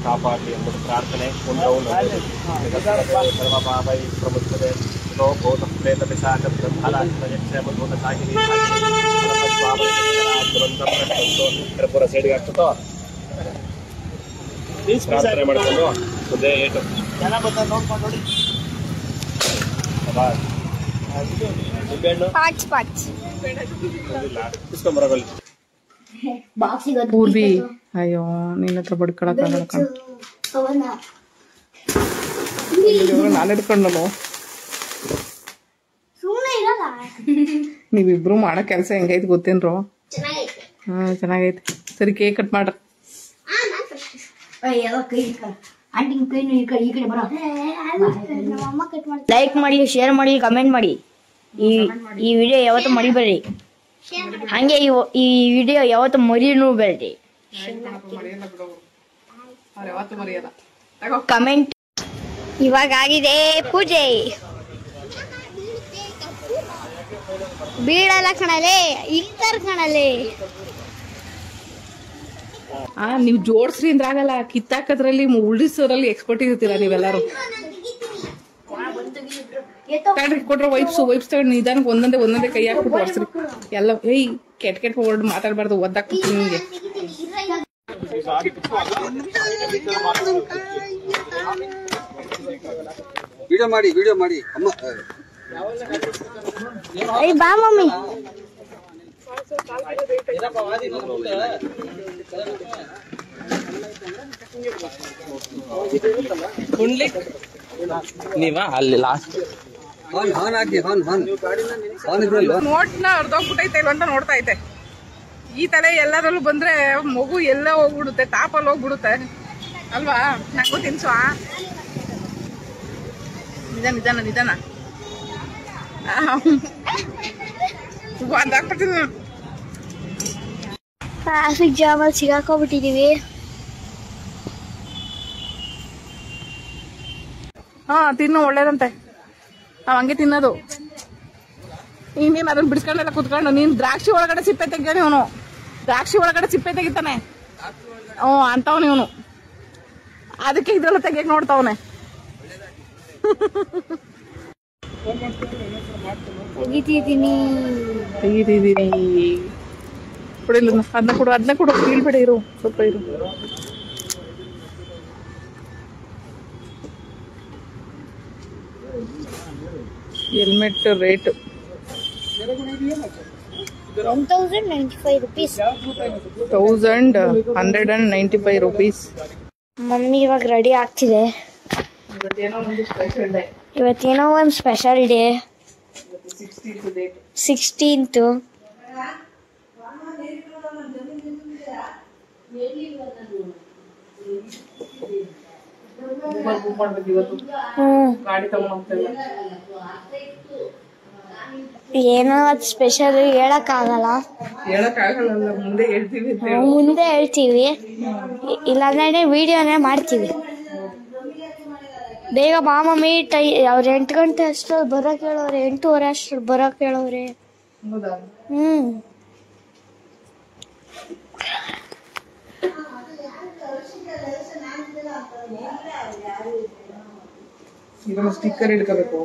ಕಾಪಾಡಲಿ ಎಂಬುದು ಪ್ರಾರ್ಥನೆ. ಪ್ರಮುಖತೆ ಪೂರ ಸೈಡ್ಗೆ ಆಗ್ತದೋ ಪ್ರಾರ್ಥನೆ ಮಾಡ್ಕೊಂಡು ಮುಂದೆ ಏಟು ಇಸ್ಕೊಂಬರಗಲ್ಲಿ ಪೂರ್ವಿ. ಅಯ್ಯೋ ನಿನ್ನ ಹತ್ರ ಬಡ್ಕೊಳಕ್ಕಾಗಲ್ಲ ನಾನು ಹಿಡ್ಕೊಂಡು ನೀವಿಬ್ರು ಮಾಡೋ ಕೆಲಸ ಹೆಂಗೈತಿ ಗೊತ್ತೇನ್ರು? ಹಾ ಚೆನ್ನಾಗೈತಿ. ಸರಿ ಕೇಕ್ ಕಟ್ ಮಾಡ್ರಿ. ಲೈಕ್ ಮಾಡಿ, ಶೇರ್ ಮಾಡಿ, ಕಮೆಂಟ್ ಮಾಡಿ. ಈ ವಿಡಿಯೋ ಯಾವತ್ತೂ ಮರಿಬೇಡಿ. ಹಂಗೆ ಈ ವಿಡಿಯೋ ಯಾವತ್ತೂ ಮರಿನೂ ಬೇಡಿ. ಕಮೆಂಟ್. ಇವಾಗ ಆಗಿದೆ ಪೂಜೆ. ಬೀಳಲ್ಲ ಕಣಲೆ, ಇಕ್ತಾರ ಕಣಲೆ. ನೀವು ಜೋಡ್ಸ್ರಿ ಅಂದ್ರೆ ಆಗಲ್ಲ. ಕಿತ್ತಾಕದ್ರಲ್ಲಿ ಉಳಿಸೋದ್ರಲ್ಲಿ ಎಕ್ಸ್ಪರ್ಟ್ ಇರ್ತೀರ ನೀವೆಲ್ಲರೂ. ಕೊಟ್ರೆ ವೈಪ್ಸ್ ತಗೊಂಡು ನಿಧಾನಕ್ಕೆ ಒಂದೊಂದೇ ಕೈ ಹಾಕ್ಬಿಟ್ಟು ಹೊಡ್ಸ್ರಿ ಎಲ್ಲ. ಏಯ್ ಕೆಟ್ಟ ವರ್ಡ್ ಮಾತಾಡ್ಬಾರ್ದು, ಒದ್ದಾಕ್ಬಿಡ್ತೀನಿ ನಿಮ್ಗೆ. ವಿಡಿಯೋ ಮಾಡಿ ಅಮ್ಮ. ಬಾ ಮಮ್ಮಿ. ನೀವ ಅಲ್ಲಿ ಲಾಸ್ಟ್ ನೋಟ್ನ ಅರ್ಧೋಗ್ಬಿಟ್ಟೈತೆ ಇಲ್ಲ ಅಂತ ನೋಡ್ತಾ ಐತೆ. ಈ ತಲೆ ಎಲ್ಲರಲ್ಲೂ ಬಂದ್ರೆ ಮಗು ಎಲ್ಲ ಹೋಗ್ಬಿಡುತ್ತೆ, ಟಾಪಲ್ಲಿ ಹೋಗ್ಬಿಡುತ್ತೆ ಅಲ್ವಾ? ನಂಗೂ ತಿನ್ಸುವ. ನಿಧಾನ ಒಂದಾಗ್ಬಿಡ್ತೀನಿ. ಟ್ರಾಫಿಕ್ ಜಾಮ್ ಅಲ್ಲಿ ಸಿಗಾಕೋಬಿಟ್ಟಿದೀವಿ. ಹಾ ತಿನ್ನು, ಒಳ್ಳೇದಂತೆ. ನಾವ್ ಹಂಗೆ ತಿನ್ನೋದು. ಇನ್ನೇನು ಅದನ್ನ ಬಿಡಿಸ್ಕೊಂಡೆಲ್ಲ ಕುತ್ಕೊಂಡು. ನೀನ್ ದ್ರಾಕ್ಷಿ ಒಳಗಡೆ ಸಿಪ್ಪೆ ತೆಗ್ಯಾನೆ ಇವನು. ದ್ರಾಕ್ಷಿ ಒಳಗಡೆ ಸಿಪ್ಪೆ ತೆಗಿತಾನೆ. ಅಂತವನು ಇವನು. ಅದಕ್ಕೆ ಇದ್ರೆಲ್ಲ ತೆಗಿಯಕ್ ನೋಡ್ತಾವನೆ. ತೆಗಿತಿದ್ದೀನಿ. ಕೊಡಿಲ್ಲ, ಅದನ್ನ ಕೊಡು. ಬೀಳ್ಬೇಡ, ಇರು ಸ್ವಲ್ಪ ಇರು. Helmet rate 1095 rupees. 1195 rupees. Mummy ಇವಾಗ ರೆಡಿ ಆಗ್ತಿದೆ. ಇವತ್ತೇನೋ ಒಂದು ಸ್ಪೆಷಲ್ ಡೇ. 16th. ಏನೋ ಅದು ಸ್ಪೆಷಲ್ ಹೇಳಕ್ಕಾಗಲ್ಲ. ಮುಂದೆ ಹೇಳ್ತೀವಿ, ಇಲ್ಲಾಂದ್ರೆ ವಿಡಿಯೋನೇ ಮಾಡ್ತೀವಿ. ಬೇಗ ಬಾ ಮಮ್ಮಿ. ಅವ್ರು 8 ಗಂಟೆ ಅಷ್ಟು ಬರೋಕ್ ಹೇಳೋರೆ, 8:30 ಅಷ್ಟು ಬರೋಕ್ ಹೇಳೋರೆ. ಸ್ಟಿಕ್ಕರ್ ಹಿಡ್ಕೋಬೇಕು.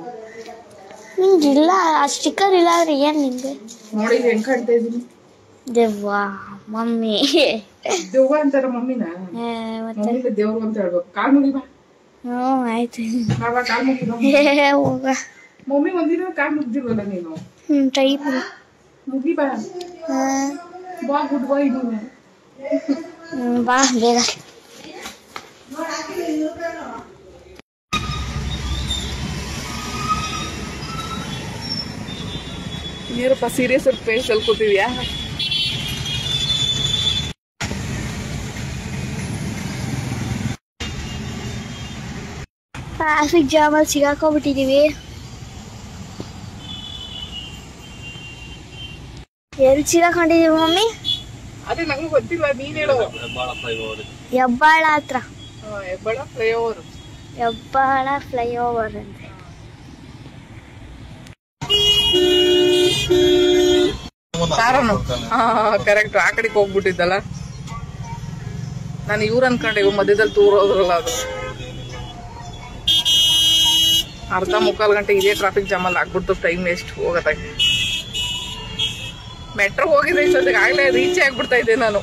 ನಿಂಗಿಲ್ಲ ಆ ಸ್ಟಿಕ್ಕರ್ ಇಲ್ಲ ಅಂದ್ರೆ ಏನ್ ನಿಂಗೆ? ನೋಡಿ ಹೆಂಗ್ ಕಾಣ್ತಾ ಇದೀನಿ. ದೆವ್ವ ಮಮ್ಮಿ. ದೆವ್ವ ಅಂತಾರ ಮಮ್ಮಿನ? ದೇವ್ರು ಅಂತ ಹೇಳ್ಬೇಕು. ಕಾಲ್ ಮುಗಿ ಬಾ. ಆಯ್ತು. ಕಾಲ್ ಮುಗಿ ಹೋಗ. ಮಮ್ಮಿ ಒಂದಿನ ಕಾಲ್ ಮುಗ್ದಿಲ್ವಲ್ಲ ನೀನು? ಟೈಪ್ ಮುಗಿ ಬಾ. ಬಾ ಗುಡ್ ಬಾಯ್ ನೀನು. ಬಾ ಬೇಗ. ನೀರಪ್ಪ ಸೀರಿಯಸ್ ಪೇಸ್ ಅಲ್ಲಿ ಕೂತಿದ್ಯಾ? ಟ್ರಾಫಿಕ್ ಜಾಮ್ ಅಲ್ಲಿ ಸಿಗಾಕೋಬಿಟ್ಟಿದೀವಿ. ಎಲ್ಲಿ ಸಿಗಾಕೊಂಡಿದೀವಿ ಮಮ್ಮಿ? ಅದೇ ನಂಗೆ ಗೊತ್ತಿಲ್ಲ, ನೀನ್ ಹೇಳು. ಹೆಬ್ಬಾಳ ಹತ್ರ. ಹೆಬ್ಬಾಳ ಫ್ಲೈಓವರ್. ಹೆಬ್ಬಾಳ ಫ್ಲೈಓವರ್ ಅಂತೆ. ಕರೆಕ್ಟ್. ಆ ಕಡೆಗೆ ಹೋಗ್ಬಿಟ್ಟಿದ್ದಲ್ಲ, ನಾನು ಇವ್ರು ಅನ್ಕೊಂಡೆ, ಇವ್ ಮಧ್ಯದಲ್ಲಿ ದೂರ ಹೋದ್ರಲ್ಲ. ಅದು ಅರ್ಧ ಮುಕ್ಕಾಲು ಗಂಟೆ ಇದೇ ಟ್ರಾಫಿಕ್ ಜಾಮ್ ಅಲ್ಲಿ ಆಗ್ಬಿಡ್ತು. ಟೈಮ್ ವೇಸ್ಟ್ ಹೋಗತ್ತೆ. ಮೆಟ್ರೋ ಹೋಗಿದ್ರೆ ಇಷ್ಟೊತ್ತಿಗೆ ಆಗ್ಲೇ ರೀಚ್ ಆಗ್ಬಿಡ್ತಾ ಇದ್ದೆ ನಾನು.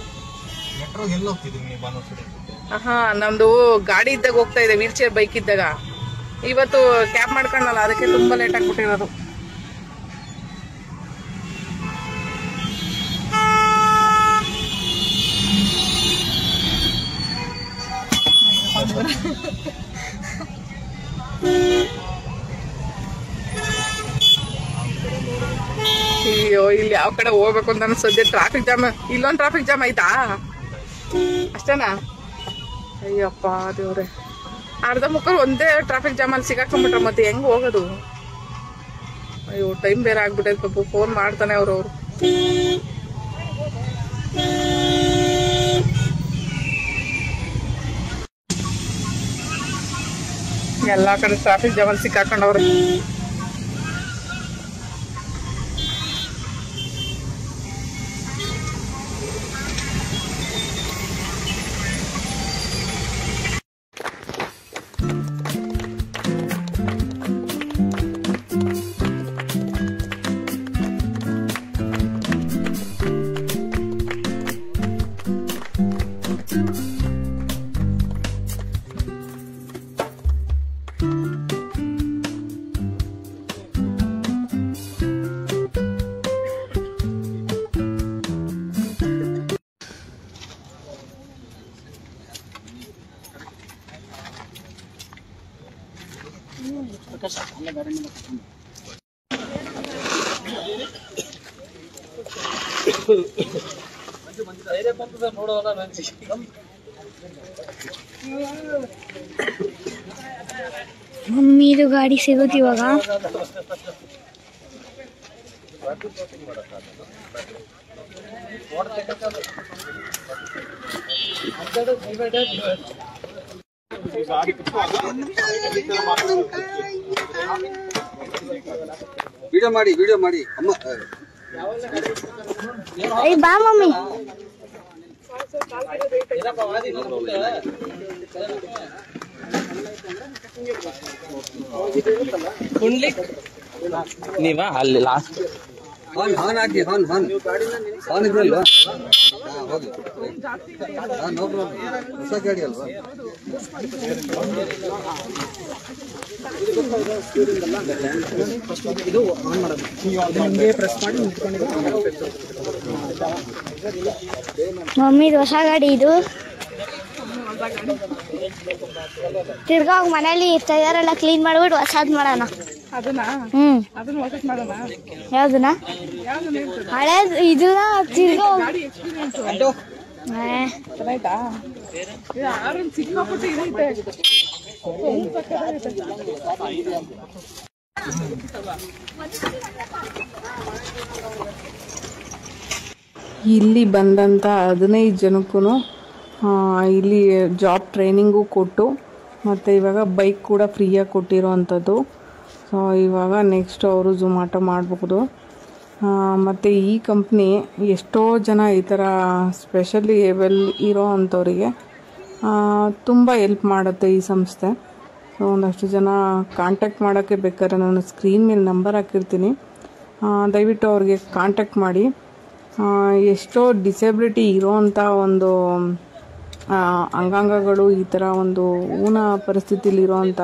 ನಮ್ದು ಗಾಡಿ ಇದ್ದಾಗ ಹೋಗ್ತಾ ಇದೆ, ವೀಲ್ ಚೇರ್ ಬೈಕ್ ಇದ್ದಾಗ. ಇವತ್ತು ಕ್ಯಾಬ್ ಮಾಡ್ಕೊಂಡಲ್ಲ, ಅದಕ್ಕೆ ತುಂಬಾ ಲೇಟ್ ಆಗ್ಬಿಟ್ಟಿರೋದು. ಅಯ್ಯೋ, ಇಲ್ಲಿ ಯಾವ ಕಡೆ ಹೋಗ್ಬೇಕು ಅಂತ ಸದ್ಯ ಟ್ರಾಫಿಕ್ ಜಾಮ್. ಇಲ್ಲೊಂದು ಟ್ರಾಫಿಕ್ ಜಾಮ್ ಆಯ್ತಾ? ಅಷ್ಟೇನಾ? ಅಯ್ಯಪ್ಪ ದೇವ್ರೆ, ಅರ್ಧ ಮುಕ್ಕಳು ಒಂದೇ ಟ್ರಾಫಿಕ್ ಜಾಮ್ ಅಲ್ಲಿ ಸಿಗಾಕೊಂಡ್ಬಿಟ್ರೆ ಮತ್ತೆ ಹೆಂಗ್ ಹೋಗೋದು? ಅಯ್ಯೋ, ಟೈಮ್ ಬೇರೆ ಆಗ್ಬಿಟ್ಟೈತೆ ಪಾಪು. ಫೋನ್ ಮಾಡ್ತಾನೆ ಅವ್ರವ್ರು. ಎಲ್ಲಾ ಕಡೆ ಟ್ರಾಫಿಕ್ ಜಾಮ್ ಅಲ್ಲಿ ಸಿಕ್ಕಾಕೊಂಡವ್ರೆ. ಮಮ್ಮಿದು ಗಾಡಿ ಸಿಗುತ್ತೆ ಇವಾಗ. ವಿಡಿಯೋ ಮಾಡಿ ಅಮ್ಮ. ಬಾ ಮಮ್ಮಿ. ನೀವಾ ಅಲ್ಲಿ ಲಾಸ್ಟ್ ಹಾನ್ ಹಾಕಿ ಹಾನ್ ಇದ್ರಲ್ವಾ? ಹೋಗಿ. ಹೊಸ ಗಾಡಿ ಅಲ್ವಾ? ಮಮ್ಮಿದು ಹೊಸ ಗಾಡಿ ಇದು. ತಿರ್ಗಾ ಮನೇಲಿ ಟೈರ್ ಎಲ್ಲ ಕ್ಲೀನ್ ಮಾಡ್ಬಿಟ್ಟು ಹೊಸಾದ್ ಮಾಡೋಣ. ಅದನ್ನ ಹ್ಮ್, ಅದನ್ನ ವಾಪಸ್ ಮಾಡೋಣ. ಯಾವ್ದನ್ನ? ಹಳೇದ್ ಇದನ್ನ ತಿರ್ಗಾ ಆಯ್ತಾ? ಸಿಕ್ಕಾಪಟ್ಟೆ ಇದೈತೆ. ಇಲ್ಲಿ ಬಂದಂಥ 15 ಜನಕ್ಕೂ ಇಲ್ಲಿ ಜಾಬ್ ಟ್ರೈನಿಂಗು ಕೊಟ್ಟು ಮತ್ತು ಇವಾಗ ಬೈಕ್ ಕೂಡ ಫ್ರೀಯಾಗಿ ಕೊಟ್ಟಿರೋ ಅಂಥದ್ದು. ಸೊ ಇವಾಗ ನೆಕ್ಸ್ಟ್ ಅವರು ಝೊಮ್ಯಾಟೊ ಮಾಡಬಹುದು. ಮತ್ತು ಈ ಕಂಪ್ನಿ ಎಷ್ಟೋ ಜನ ಈ ಥರ ಸ್ಪೆಷಲಿ ಏಬಲ್ ಇರೋ ಅಂಥವರಿಗೆ ತುಂಬ ಹೆಲ್ಪ್ ಮಾಡುತ್ತೆ ಈ ಸಂಸ್ಥೆ. ಸೊ ಒಂದಷ್ಟು ಜನ ಕಾಂಟ್ಯಾಕ್ಟ್ ಮಾಡೋಕ್ಕೆ ಬೇಕಾದ್ರೆ ನಾನು ಸ್ಕ್ರೀನ್ ಮೇಲೆ ನಂಬರ್ ಹಾಕಿರ್ತೀನಿ, ದಯವಿಟ್ಟು ಅವ್ರಿಗೆ ಕಾಂಟ್ಯಾಕ್ಟ್ ಮಾಡಿ. ಎಷ್ಟೋ ಡಿಸೆಬಿಲಿಟಿ ಇರೋವಂಥ ಒಂದು ಅಂಗಾಂಗಗಳು ಈ ಥರ ಒಂದು ಊನ ಪರಿಸ್ಥಿತಿಲಿರೋವಂಥ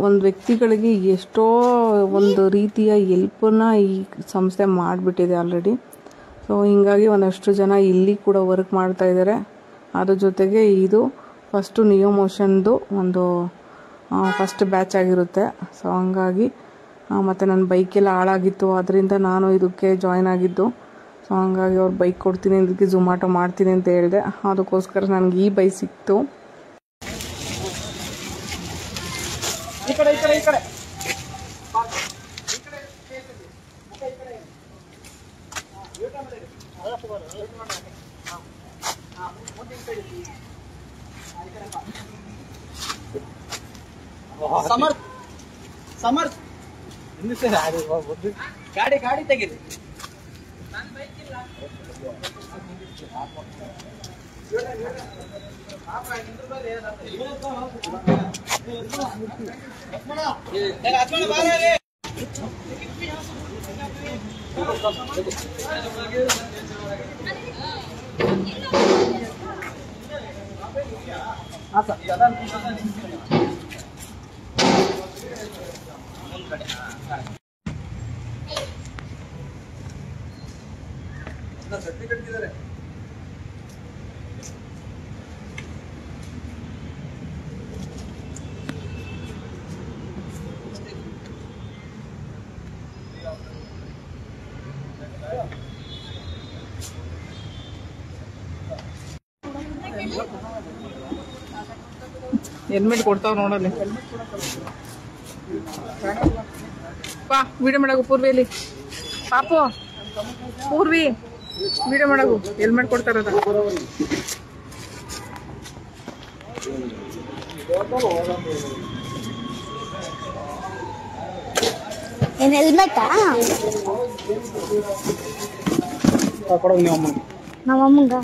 ಒಂದು ವ್ಯಕ್ತಿಗಳಿಗೆ ಎಷ್ಟೋ ಒಂದು ರೀತಿಯ ಹೆಲ್ಪನ್ನು ಈ ಸಂಸ್ಥೆ ಮಾಡಿಬಿಟ್ಟಿದೆ ಆಲ್ರೆಡಿ. ಸೊ ಹೀಗಾಗಿ ಒಂದಷ್ಟು ಜನ ಇಲ್ಲಿ ಕೂಡ ವರ್ಕ್ ಮಾಡ್ತಾಯಿದ್ದಾರೆ. ಅದ್ರ ಜೊತೆಗೆ ಇದು ಫಸ್ಟು ನಿಯೋ ಮೋಷನ್ದು ಒಂದು ಫಸ್ಟ್ ಬ್ಯಾಚ್ ಆಗಿರುತ್ತೆ. ಸೊ ಹಂಗಾಗಿ ಮತ್ತು ನನ್ನ ಬೈಕೆಲ್ಲ ಹಾಳಾಗಿತ್ತು, ಅದರಿಂದ ನಾನು ಇದಕ್ಕೆ ಜಾಯ್ನ್ ಆಗಿದ್ದು. ಸೊ ಹಂಗಾಗಿ ಅವ್ರು ಬೈಕ್ ಕೊಡ್ತೀನಿ, ಇದಕ್ಕೆ ಝೊಮ್ಯಾಟೊ ಮಾಡ್ತೀನಿ ಅಂತ ಹೇಳಿದೆ. ಅದಕ್ಕೋಸ್ಕರ ನನಗೆ ಈ ಬೈಕ್ ಸಿಕ್ತು. ಈ ಕಡೆ ಸಮರ್ಥ ಸಮರ್ಥ ಗಾಡಿ ಗಾಡಿ ತೆಗೀರಿ. ಹೆಲ್ಮೆಟ್ ಕೊಡ್ತಾವ ನೋಡಲ್ಲಿ. ಪಾ ವಿಡಿಯೋ ಮಾಡಾಗು ಪೂರ್ವಿಯಲ್ಲಿ. ಪಾಪು ಪೂರ್ವಿ ವಿಡಿಯೋ ಮಾಡಾಗು. ಹೆಲ್ಮೆಟ್ ಕೊಡ್ತಾರದ. ಏನ್ ಹೆಲ್ಮೆಟಾ? ನಮ್ಮ ಅಮ್ಮಂಗ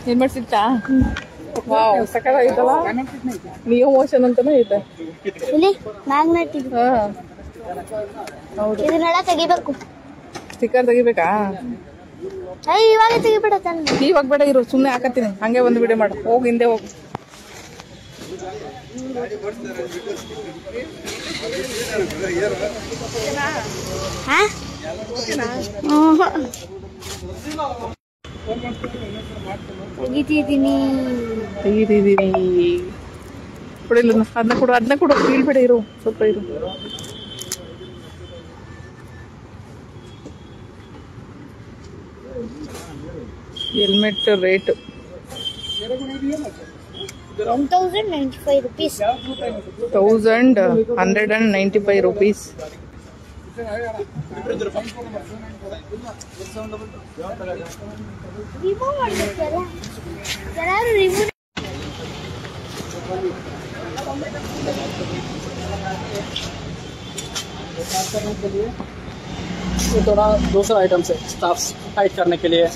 ಹೆಲ್ಮೆಟ್ ಸಿಗ್ತಾ? ವಾವ್ ಸಕ್ಕತ್ತಾಗಿತ್ತಲ್ಲ. ನಿಯೋ ಮೋಷನ್ ಅಂತಾನೆ ಐತೆ ಇಲ್ಲಿ ಮ್ಯಾಗ್ನೆಟ್ ಇದು. ಹಾ ಹೌದು. ಇದನ್ನೆಲ್ಲ ತೆಗಿಬೇಕು. ಸ್ಟಿಕ್ಕರ್ ತೆಗಿಬೇಕಾ? ಇವಾಗ ತೆಗಿಬೇಡ ತಾನೆ. ಇವಾಗ ಬೇಡ ಇರು, ಸುಮ್ನೆ ಹಾಕತ್ತೀನಿ. ಹಂಗೆ ಒಂದು ವಿಡಿಯೋ ಮಾಡು. ಹೋಗಿ ಹಿಂದೆ ಹೋಗು. ತೆಗಿತಿದ್ದೀನಿ. ಕೊಡಿಲ್ಲ ಅದನ್ನ ಕೊಡು, ಅದನ್ನ ಕೊಡು. ಬೀಳ್ಬೇಡ, ಇರು ಸ್ವಲ್ಪ ಇರು. Helmet rate 1095 rupees. 1195 rupees. Remove ಮಾಡ್ಬೇಕಲ್ಲ, ಯಾರು ರಿಮೂವ್. ये थोड़ा दूसरा आइटम है स्टाफ टाइट करने के लिए.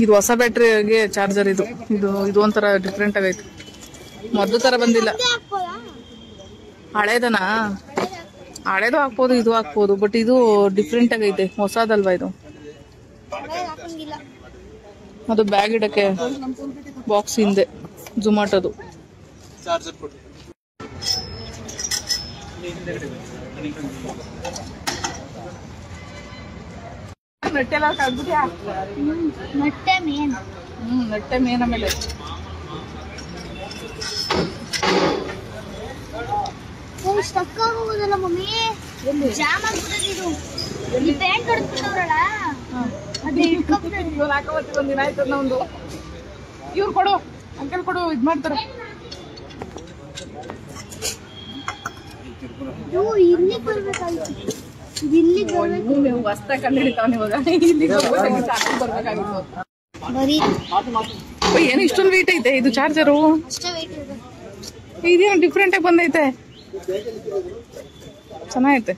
ಇದು ಹೊಸ ಬ್ಯಾಟ್ರಿಗೆ ಚಾರ್ಜರ್. ಇದು ಇದು ಇದು ಒಂಥರ ಡಿಫ್ರೆಂಟ್ ಆಗೈತೆ. ಮೊದಲು ತರ ಬಂದಿಲ್ಲ. ಹಳೇದನಾ? ಹಳೇದು ಹಾಕ್ಬೋದು, ಇದು ಹಾಕ್ಬೋದು. ಬಟ್ ಇದು ಡಿಫ್ರೆಂಟ್ ಆಗೈತೆ, ಹೊಸದಲ್ವಾ ಇದು. ಅದು ಬ್ಯಾಗ್ ಇಡಕ್ಕೆ ಬಾಕ್ಸ್ ಹಿಂದೆ ಜುಮಾಟೋದು. ಚಾರ್ಜರ್ ಕೊಡಿ. ಮೊಟ್ಟೆ ಮೇನ್. ನಟ್ಟೆ ಮೇನ್. ಆಮೇಲೆ ಸ್ಟಕ್ ಆಗೋಗೋದಲ್ಲ ಮಮ್ಮಿ, ಜಾಮ್ ಆಗ್ಬಿಟ್ಟಿದ್ದು. ಈ ಪ್ಯಾಂಟ್ ಹೊಡೆದ್ಬಿಟ್ಟವ್ರಲ್ಲ, ಅದೇ ಹಾಕೋವತ್ತಿ ಒಂದಿನ ಆಯ್ತದ ನಮ್ದು. ಇವ್ರು ಕೊಡು, ಅಂಕಲ್ ಕೊಡು, ಇದ್ ಮಾಡ್ತಾರೆ. ಇಲ್ಲಿಗೆ ಬರ್ಬೇಕಾಗಿತ್ತು. ಇದು ಇಲ್ಲಿಗೆ ಬರ್ಬೇಕು. ನೀವು ಹೊಸ್ತ ಕಂಡು ಹಿಡಿತಾವ ಇವಾಗ. ಇಲ್ಲಿಗೆ ಬರ್ಬೇಕಾಗಿತ್ತು. ಬರೀ ಏನು ಇಷ್ಟೊಂದು ವೇಟ್ ಐತೆ ಇದು ಚಾರ್ಜರು? ಅಷ್ಟೇ ವೇಟ್ ಇದೆ. ಇದೇನು ಡಿಫ್ರೆಂಟ್ ಆಗಿ ಬಂದೈತೆ, ಚೆನ್ನಾಗೈತೆ.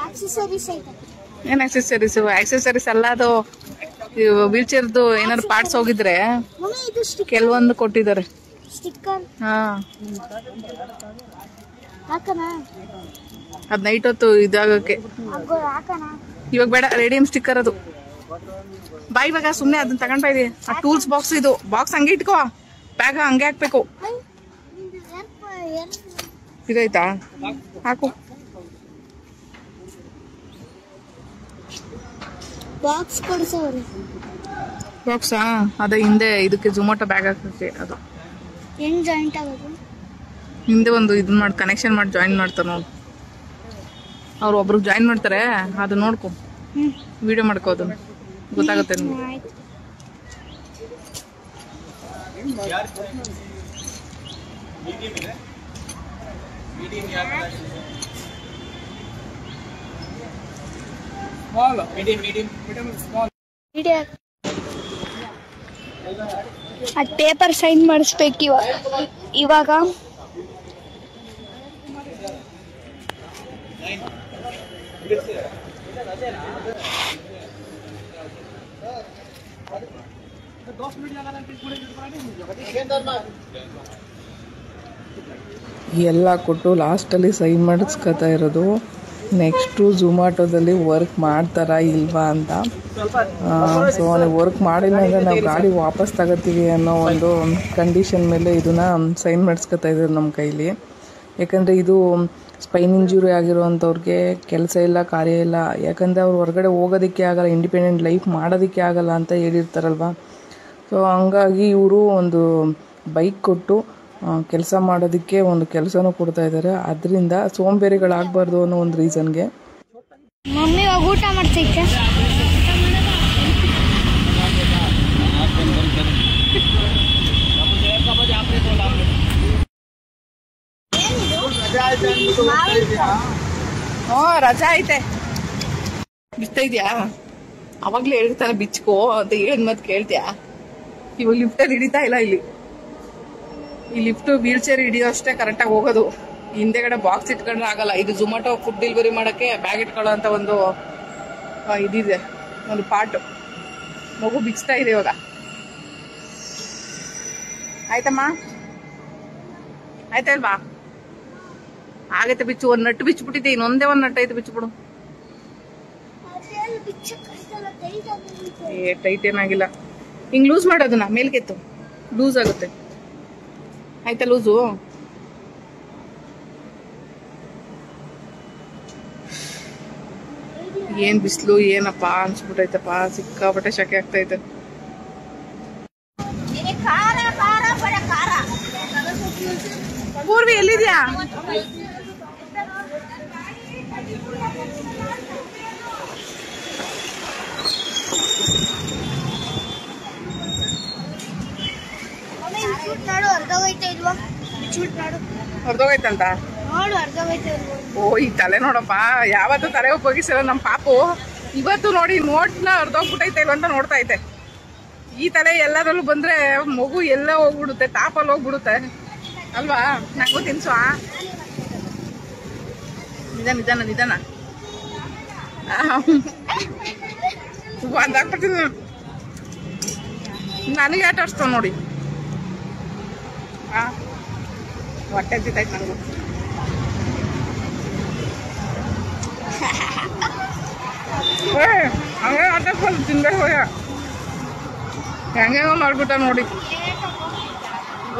ಆಕ್ಸೆಸರೀಸ್ ಐತೆ. ಏನ್ ಆಕ್ಸೆಸರೀಸ್? ಆಕ್ಸೆಸರೀಸ್ ಅಲ್ಲ, ಅದು ವೀಲ್ ಚೇರ್ದು ಏನಾದ್ರು ಪಾರ್ಟ್ಸ್ ಹೋಗಿದ್ರೆ ಮಮ್ಮಿ ಇದು ಕೆಲವೊಂದು ಕೊಟ್ಟಿದ್ದಾರೆ. ಸ್ಟಿಕ್ಕರ್ ಹಾ, ಹಾಕನಾ? ಅದ್ ನೈಟ್ ಹೊತ್ತು ಇದಾಗಕ್ಕೆ. ಹಾಕನಾ? ಇವಾಗ ಬೇಡ, ರೇಡಿಯಂ ಸ್ಟಿಕ್ಕರ್ ಅದು. ಬಾ ಇವಾಗ ಸುಮ್ನೆ ಅದನ್ನ ತಗೊಂಡ್ ಬಾ. ಆ ಟೂಲ್ಸ್ ಬಾಕ್ಸ್, ಇದು ಬಾಕ್ಸ್ ಹಂಗೆ ಇಟ್ಕೋ, ಬ್ಯಾಗ್ ಹಂಗೆ ಹಾಕ್ಬೇಕು. ಇದಾಯ್ತಾ? ಹಾಕು. ಬಾಕ್ಸ್ ಕೊಡ್ಸವ್ರಿ. ಬಾಕ್ಸಾ? ಅದೇ ಹಿಂದೆ ಇದಕ್ಕೆ ಜೊಮ್ಯಾಟೊ ಬ್ಯಾಗ್ ಹಾಕಕ್ಕೆ. ಅದು ಹೆಂಗ್ ಜಾಯಿಂಟ್ ಆಗೋದು? ಹಿಂದೆ ಒಂದು ಇದನ್ನ ಮಾಡಿ ಕನೆಕ್ಷನ್ ಮಾಡಿ ಜಾಯಿನ್ ಮಾಡ್ತಾರೆ ನೋಡು. ಅವ್ರು ಒಬ್ರಿಗೆ ಜಾಯಿನ್ ಮಾಡ್ತಾರೆ, ಅದು ನೋಡ್ಕೊ, ವಿಡಿಯೋ ಮಾಡ್ಕೋ, ಅದನ್ನ ಗೊತ್ತಾಗುತ್ತೆ ನಿಮ್ಗೆ. ಅದು ಪೇಪರ್ ಸೈನ್ ಮಾಡಿಸ್ಬೇಕು ಇವಾಗ ಎಲ್ಲ ಕೊಟ್ಟು ಲಾಸ್ಟಲ್ಲಿ ಸೈನ್ ಮಾಡಿಸ್ಕೊತಾ ಇರೋದು. ನೆಕ್ಸ್ಟು ಝೊಮ್ಯಾಟೋದಲ್ಲಿ ವರ್ಕ್ ಮಾಡ್ತಾರಾ ಇಲ್ವಾ ಅಂತ. ಸೊ ವರ್ಕ್ ಮಾಡಿಲ್ಲ ಅಂದರೆ ನಾವು ಗಾಡಿ ವಾಪಸ್ ತಗೋತೀವಿ ಅನ್ನೋ ಒಂದು ಕಂಡೀಷನ್ ಮೇಲೆ ಇದನ್ನು ಸೈನ್ ಮಾಡಿಸ್ಕೊತಾ ಇದ್ದಾರೆ ನಮ್ಮ ಕೈಲಿ. ಯಾಕಂದರೆ ಇದು ಸ್ಪೈನ್ ಇಂಜುರಿ ಆಗಿರೋವಂಥವ್ರಿಗೆ ಕೆಲಸ ಇಲ್ಲ, ಕಾರ್ಯ ಇಲ್ಲ. ಯಾಕಂದರೆ ಅವ್ರು ಹೊರಗಡೆ ಹೋಗೋದಕ್ಕೆ ಆಗಲ್ಲ, ಇಂಡಿಪೆಂಡೆಂಟ್ ಲೈಫ್ ಮಾಡೋದಕ್ಕೆ ಆಗಲ್ಲ ಅಂತ ಹೇಳಿರ್ತಾರಲ್ವ. ಸೊ ಹಂಗಾಗಿ ಇವರು ಒಂದು ಬೈಕ್ ಕೊಟ್ಟು ಕೆಲಸ ಮಾಡೋದಕ್ಕೆ ಒಂದು ಕೆಲಸನೂ ಕೊಡ್ತಾ ಇದ್ದಾರೆ. ಅದರಿಂದ ಸೋಂಬೇರಿಗಳಾಗಬಾರ್ದು ಅನ್ನೋ ಒಂದು ರೀಸನ್ಗೆ. ಮಮ್ಮಿ ಇವಾಗ ಊಟ ಮಾಡ್ತೈತೆ. ರಜಾ ಐತೆ. ಬಿಸ್ತಾ ಇದೆಯಾ? ಅವಾಗ್ಲೇ ಹೇಳ್ತಾನೆ ಬಿಚ್ಕೋ ಅಂತ ಏನ್ ಮತ್ ಕೇಳ್ತೀಯಾ? ಇವಾಗ ಲಿಫ್ಟಲ್ಲಿ ಹಿಡಿತಾ ಇಲ್ಲ. ಇಲ್ಲಿ ಈ ಲಿಫ್ಟ್ ವೀಲ್ ಚೇರ್ ಹಿಡಿಯೋ ಅಷ್ಟೇ ಕರೆಕ್ಟಾಗಿ ಹೋಗೋದು. ಹಿಂದೆಗಡೆ ಬಾಕ್ಸ್ ಇಟ್ಕೊಂಡ್ರೆ ಆಗಲ್ಲ. ಇದು ಝೊಮ್ಯಾಟೊ ಫುಡ್ ಡೆಲಿವರಿ ಮಾಡೋಕ್ಕೆ ಬ್ಯಾಗ್ ಇಟ್ಕೊಳ್ಳೋ ಅಂತ ಒಂದು ಇದಿದೆ, ಒಂದು ಪಾರ್ಟು. ಮಗು ಬಿಚ್ತಾ ಇದೆ ಇವಾಗ. ಆಯ್ತಮ್ಮ, ಆಯ್ತಲ್ವಾ? ಆಗೈತೆ ಬಿಚ್ಚು. ಒಂದು ನಟ್ಟು ಬಿಚ್ಚಿಬಿಟ್ಟಿದ್ದೆ, ಇನ್ನೊಂದೇ ಒಂದು ನಟ್ಟು ಐತೆ, ಬಿಚ್ಚಿಬಿಡು. ಟೈಟ್ ಏನಾಗಿಲ್ಲ. ಹಿಂಗ್ ಲೂಸ್ ಮಾಡೋದನ್ನ ಮೇಲ್ಗೆತ್ತು, ಲೂಸ್ ಆಗುತ್ತೆ. ಆಯ್ತಾ ಲೂಸು? ಏನ್ ಬಿಸಿಲು ಏನಪ್ಪ ಅನ್ಸ್ಬಿಟ್ಟೈತಪ್ಪ. ಸಿಕ್ಕಾಪಟ್ಟೆ ಶಕೆ ಆಗ್ತೈತೆ. ಪೂರ್ವಿ ಎಲ್ಲಿದ್ಯಾ? ಹೊರದೋಗೈತಂತ? ಓ, ಈ ತಲೆ ನೋಡಪ್ಪ. ಯಾವತ್ತು ತಲೆ ಉಪಯೋಗಿಸಿಲ್ಲ ನಮ್ಮ ಪಾಪು. ಇವತ್ತು ನೋಡಿ ನೋಟ್ನ ಹೊರದೋಗ್ಬಿಟ್ಟೈತೆ ಇಲ್ಲ ಅಂತ ನೋಡ್ತಾ ಐತೆ. ಈ ತಲೆ ಎಲ್ಲದರಲ್ಲೂ ಬಂದ್ರೆ ಮಗು ಎಲ್ಲ ಹೋಗ್ಬಿಡುತ್ತೆ, ಟಾಪಲ್ಲಿ ಹೋಗ್ಬಿಡುತ್ತೆ ಅಲ್ವಾ? ನಂಗೂ ತಿನ್ಸು. ನಿಧಾನ ನಿಧಾನ. ಒಂದಾಗ್ಬಿಡ್ತೀನಿ. ನನಗೆ ಆಟ ಆಡ್ಸ್ತಾವ ನೋಡಿ. ಹೊಟ್ಟೆ ತಿಂತೈತೆ ನನಗೂ. ಹಂಗೆ ಆಟ ಆಡ್ಸ್ಕೊಂಡು ತಿನ್ಬೇಕು. ಹೆಂಗೇನೋ ಮಾಡ್ಬಿಟ್ಟ ನೋಡಿ.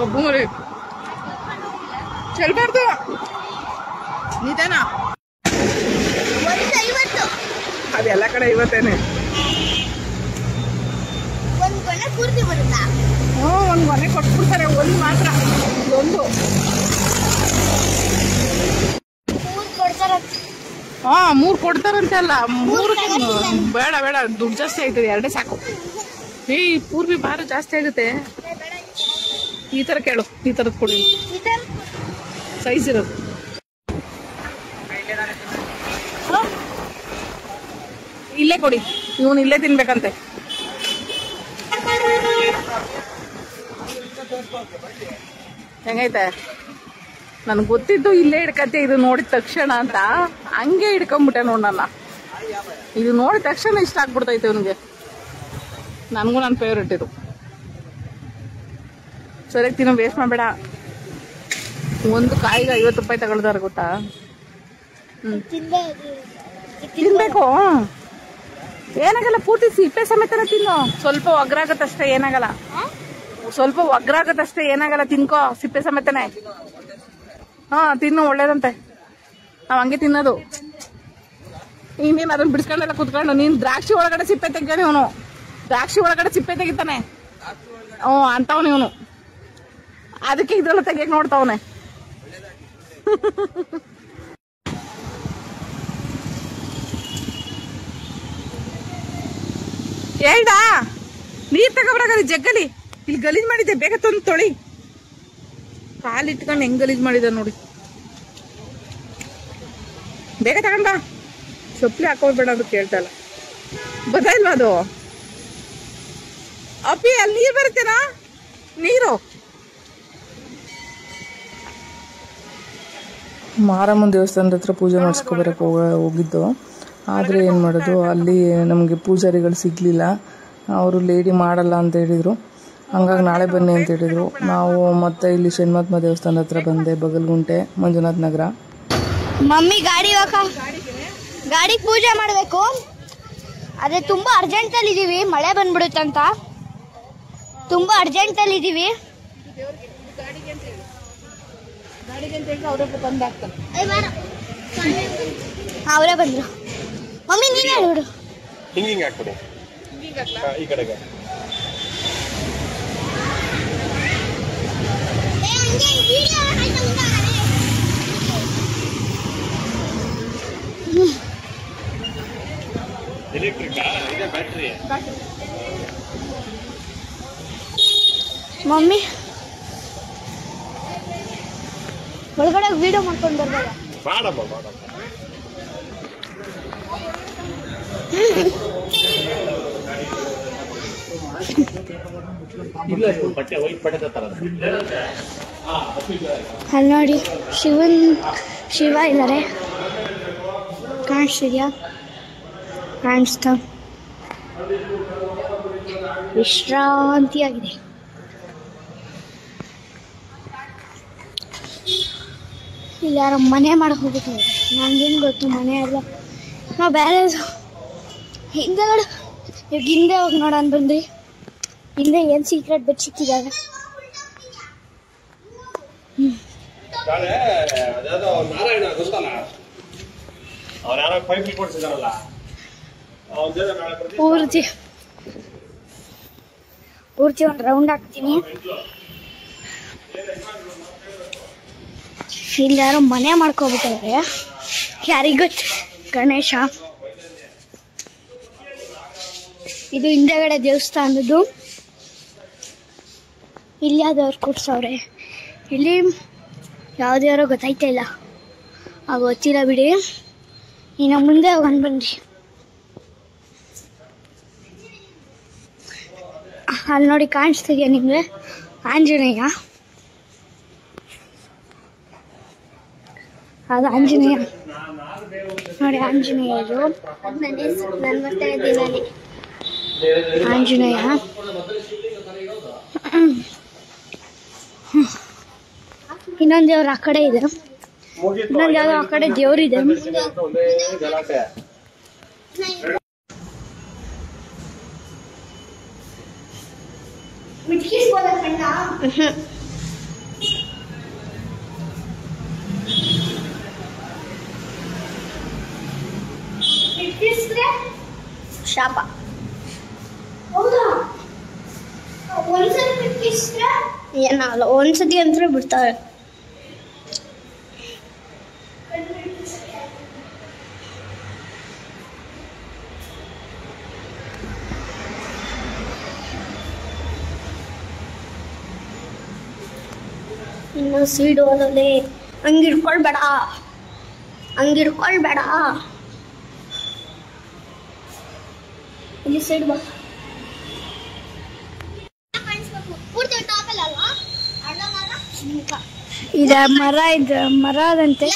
ಒಬ್ಬ ಮರಿ ಚೆಲ್ಬಾರ್ದು. ನಿಧಾನ. ಅದೆಲ್ಲ ಕಡೆ ಇವತ್ತೇನೆ. ಒಂದ್ ಮನೆ ಕೊಟ್ಬಿಡ್ತಾರೆ. ಒಂದು ಮಾತ್ರ, ಒಂದು. ಮೂರ್ ಕೊಡ್ತಾರಂತೆ. ಅಲ್ಲ, ಮೂರು ಬೇಡ ಬೇಡ, ದುಡ್ಡು ಜಾಸ್ತಿ ಆಯ್ತದೆ. ಎರಡೇ ಸಾಕು. ಪೂರ್ವಿ ಭಾರ ಜಾಸ್ತಿ ಆಗುತ್ತೆ. ಈ ತರ ಕೇಳು, ಈ ತರದ್ ಕೊಡಿ, ಸೈಜ್ ಇರೋದು. ಇಲ್ಲೇ ಕೊಡಿ, ಇವನು ಇಲ್ಲೇ ತಿನ್ಬೇಕಂತೆ. ಹೆಂಗೈತೆ? ನನ್ಗೆ ಗೊತ್ತಿದ್ದು ಇಲ್ಲೇ ಹಿಡ್ಕತ್ತೆ ಇದು ನೋಡಿದ ತಕ್ಷಣ ಅಂತ. ಹಂಗೆ ಹಿಡ್ಕೊಂಬಿಟ್ಟೆ ನೋಡ್ ನನ್ನ. ಇದು ನೋಡಿದ ತಕ್ಷಣ ಇಷ್ಟ ಆಗ್ಬಿಡ್ತೈತೆ ಇವನಿಗೆ. ನನಗೂ ನನ್ನ ಫೇವ್ರೇಟ್ ಇದು. ಸರಿಯಾಗಿ ತಿನ್ನೋ, ವೇಸ್ಟ್ ಮಾಡಬೇಡ. ಒಂದು ಕಾಯಿಗೆ 50 ರೂಪಾಯಿ ತಗೊಳ್ದಾರ ಗೊತ್ತಾ? ತಿನ್ಬೇಕು, ಏನಾಗಲ್ಲ. ಪೂರ್ತಿ ಸಿಪ್ಪೆ ಸಮೇತನ ತಿನ್ನು. ಸ್ವಲ್ಪ ಒಗ್ರಾಗತ್ತಷ್ಟೇ, ಏನಾಗಲ್ಲ. ಸ್ವಲ್ಪ ಒಗ್ರಾಗತ್ತಷ್ಟೇ, ಏನಾಗಲ್ಲ. ತಿನ್ಕೋ ಸಿಪ್ಪೆ ಸಮೇತನೆ. ತಿನ್ನು, ಒಳ್ಳೇದಂತೆ. ನಾವ್ ಹಂಗೆ ತಿನ್ನೋದು. ಇನ್ನೇನು ಅದನ್ನ ಬಿಡಿಸ್ಕೊಂಡೆಲ್ಲ ಕುತ್ಕೊಂಡು. ನೀನ್ ದ್ರಾಕ್ಷಿ ಒಳಗಡೆ ಸಿಪ್ಪೆ ತೆಗ್ದಾನೆ ಇವನು. ದ್ರಾಕ್ಷಿ ಒಳಗಡೆ ಸಿಪ್ಪೆ ತೆಗಿತಾನೆ. ಅಂತವನು ಇವನು. ಅದಕ್ಕೆ ಇದ್ರಲ್ಲ ತೆಗಿಯಕ್ ನೋಡ್ತಾವನೆ. ಹೇಳ್ದಾ? ನೀರ್ ತಗೊಬರಾಗಲಿ ಜಗ್ಗಲಿ. ಇಲ್ಲಿ ಗಲೀಜ್ ಮಾಡಿದ್ದೆ, ಬೇಗ ತಂದು ತೊಳಿ. ಕಾಲಿಟ್ಕೊಂಡು ಹೆಂಗ್ ಗಲೀಜ್ ಮಾಡಿದ ನೋಡಿ. ಬೇಗ ತಗೊಂಡ್ ಬಾ. ಚಪ್ಪಲಿ ಹಾಕೋಬೇಡ ಅದು ಕೇಳ್ತಾ ಇಲ್ಲ. ಗೊತ್ತಾಯಿಲ್ವಾ ಅದು? ಅಪ್ಪಿ ಅಲ್ಲಿ ನೀರು ಬರುತ್ತೇನಾ? ನೀರು ಮಾರಮ್ಮನ ದೇವಸ್ಥಾನದ ಹತ್ರ ಪೂಜೆ ಮಾಡಿಸ್ಕೊಬರಕ್ಕೆ ಹೋಗಿದ್ದು. ಆದರೆ ಏನು ಮಾಡೋದು, ಅಲ್ಲಿ ನಮಗೆ ಪೂಜಾರಿಗಳು ಸಿಗಲಿಲ್ಲ. ಅವರು ಲೇಡಿ ಮಾಡಲ್ಲ ಅಂತ ಹೇಳಿದರು. ಹಂಗಾಗಿ ನಾಳೆ ಬನ್ನಿ ಅಂತ ಹೇಳಿದರು. ನಾವು ಮತ್ತೆ ಇಲ್ಲಿ ಶನಿಮಹಾತ್ಮ ದೇವಸ್ಥಾನದ ಹತ್ರ ಬಂದೆ, ಬಗಲ್ಗುಂಟೆ, ಮಂಜುನಾಥ್ ನಗರ. ಮಮ್ಮಿ ಗಾಡಿ ಪೂಜೆ ಮಾಡಬೇಕು. ಅದೇ ತುಂಬಾ ಅರ್ಜೆಂಟಲ್ಲಿ ಇದೀವಿ, ಮಳೆ ಬಂದ್ಬಿಡುತ್ತಂತ. ತುಂಬಾ ಅರ್ಜೆಂಟಲ್ಲಿ ಇದೀವಿ. ಅವರೇ ಬಂದ್ರು. ಮಮ್ಮಿ ನೀನೇ ನೋಡು. ಹಿಂಗಿಂಗ್ ಹಾಕ್ಬಿಡಿ ಈ ಕಡೆಗೆ. ಮಮ್ಮಿ ಒಳಗಡೆ ವಿಡಿಯೋ ಮಾಡ್ಕೊಂಡು ಬರ್ಬೇಡ. ಅಲ್ಲಿ ನೋಡಿ ಶಿವ ಇದ್ದಾರೆ. ಕಾಣಿಸ್ತಿದ್ಯಾ? ಕಾಣಿಸ್ತಾ ವಿಶ್ರಾಂತಿಯಾಗಿದೆ. ಇಲ್ಲಿ ಯಾರೋ ಮನೆ ಮಾಡಕ್ಕೆ ಹೋಗ್ಬಿಟ್ಟಿದ್ದಾರೆ. ನನಗೇನು ಗೊತ್ತು ಮನೆ ಎಲ್ಲ. ನಾವು ಬೇರೆ ಹಿಂದೆಗಡೆ ಈಗ ಹಿಂದೆ ಹೋಗಿ ನೋಡೋಣ ಬಂದ್ರಿ. ಹಿಂದೆ ಏನು ಸೀಕ್ರೆಟ್ ಬೆಡ್ ಸಿಕ್ಕಿದ್ದಾರೆ. ಪೂರ್ತಿ ಒಂದು ರೌಂಡ್ ಹಾಕ್ತೀನಿ. ಇಲ್ಲಿ ಯಾರೋ ಮನೆ ಮಾಡ್ಕೊಬಿಟ್ಟಿದ್ದಾರೆ. ಯಾರಿಗೊತ್ತು? ಗಣೇಶ. ಇದು ಹಿಂದೆಗಡೆ ದೇವಸ್ಥಾನದ್ದು. ಇಲ್ಲಿ ಯಾವ್ದವ್ರು ಕೂರ್ಸವ್ರೆ. ಇಲ್ಲಿ ಯಾವ್ದ್ಯಾರೋ ಗೊತ್ತಾಯ್ತಾ ಇಲ್ಲ. ಗೊತ್ತಿಲ್ಲ ಬಿಡಿ. ಇನ್ನು ಮುಂದೆ ಹೋಗೋಣ ಬನ್ರಿ. ಅಲ್ಲಿ ನೋಡಿ ಕಾಣಿಸ್ತಿದ್ಯಾ ನಿಮಗೆ? ಆಂಜನೇಯ. ಅದು ಆಂಜನೇಯ ನೋಡಿ. ಆಂಜನೇಯರು ಆಂಜನೇಯ. ಇನ್ನೊಂದು ದೇವ್ರು ಆ ಕಡೆ ಇದೆ. ಇನ್ನೊಂದು ಯಾವ್ದೋ ಆ ಕಡೆ ದೇವ್ರಿದೆ. ಶಾಪ. ಏನಲ್ಲ, ಒಂದ್ಸತಿ ಅಂದ್ರೆ ಬಿಡ್ತಾರೆ. ಇನ್ನು ಸೀಡು ಅಲ್ಲೇ ಹಂಗಿಡ್ಕೊಳ್ಬೇಡ. ಇಲ್ಲಿ ಸೈಡ್ ಬಾ. ಇದ ಮರ ಮರದಂತೆ.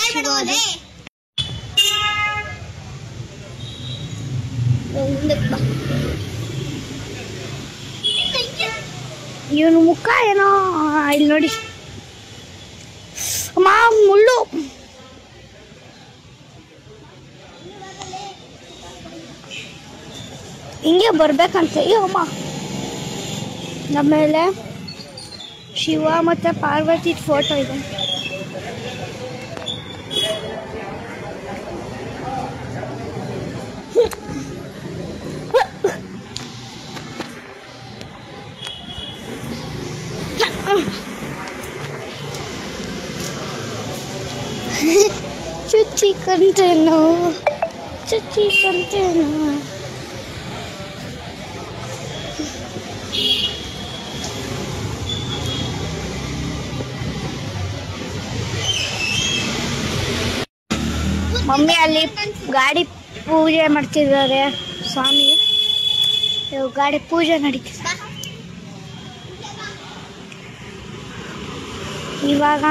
ಇವನು ಮುಖ ಏನೋ ಇಲ್ಲಿ ನೋಡಿ. ಮುಳ್ಳು. ಹಿಂಗೆ ಬರ್ಬೇಕಂತೆ. ಅಮ್ಮ ಆಮೇಲೆ ಶಿವ ಮತ್ತೆ ಪಾರ್ವತಿ ಫೋಟೋ ಇದೆ. ಚುಚ್ಚಿಕೊಂತೇನೋ. ಮಮ್ಮಿ ಅಲ್ಲಿ ಗಾಡಿ ಪೂಜೆ ಮಾಡ್ತಿದ್ದಾರೆ ಸ್ವಾಮಿ. ಗಾಡಿ ಪೂಜೆ ನಡೀತಿದೆ. ಇವಾಗ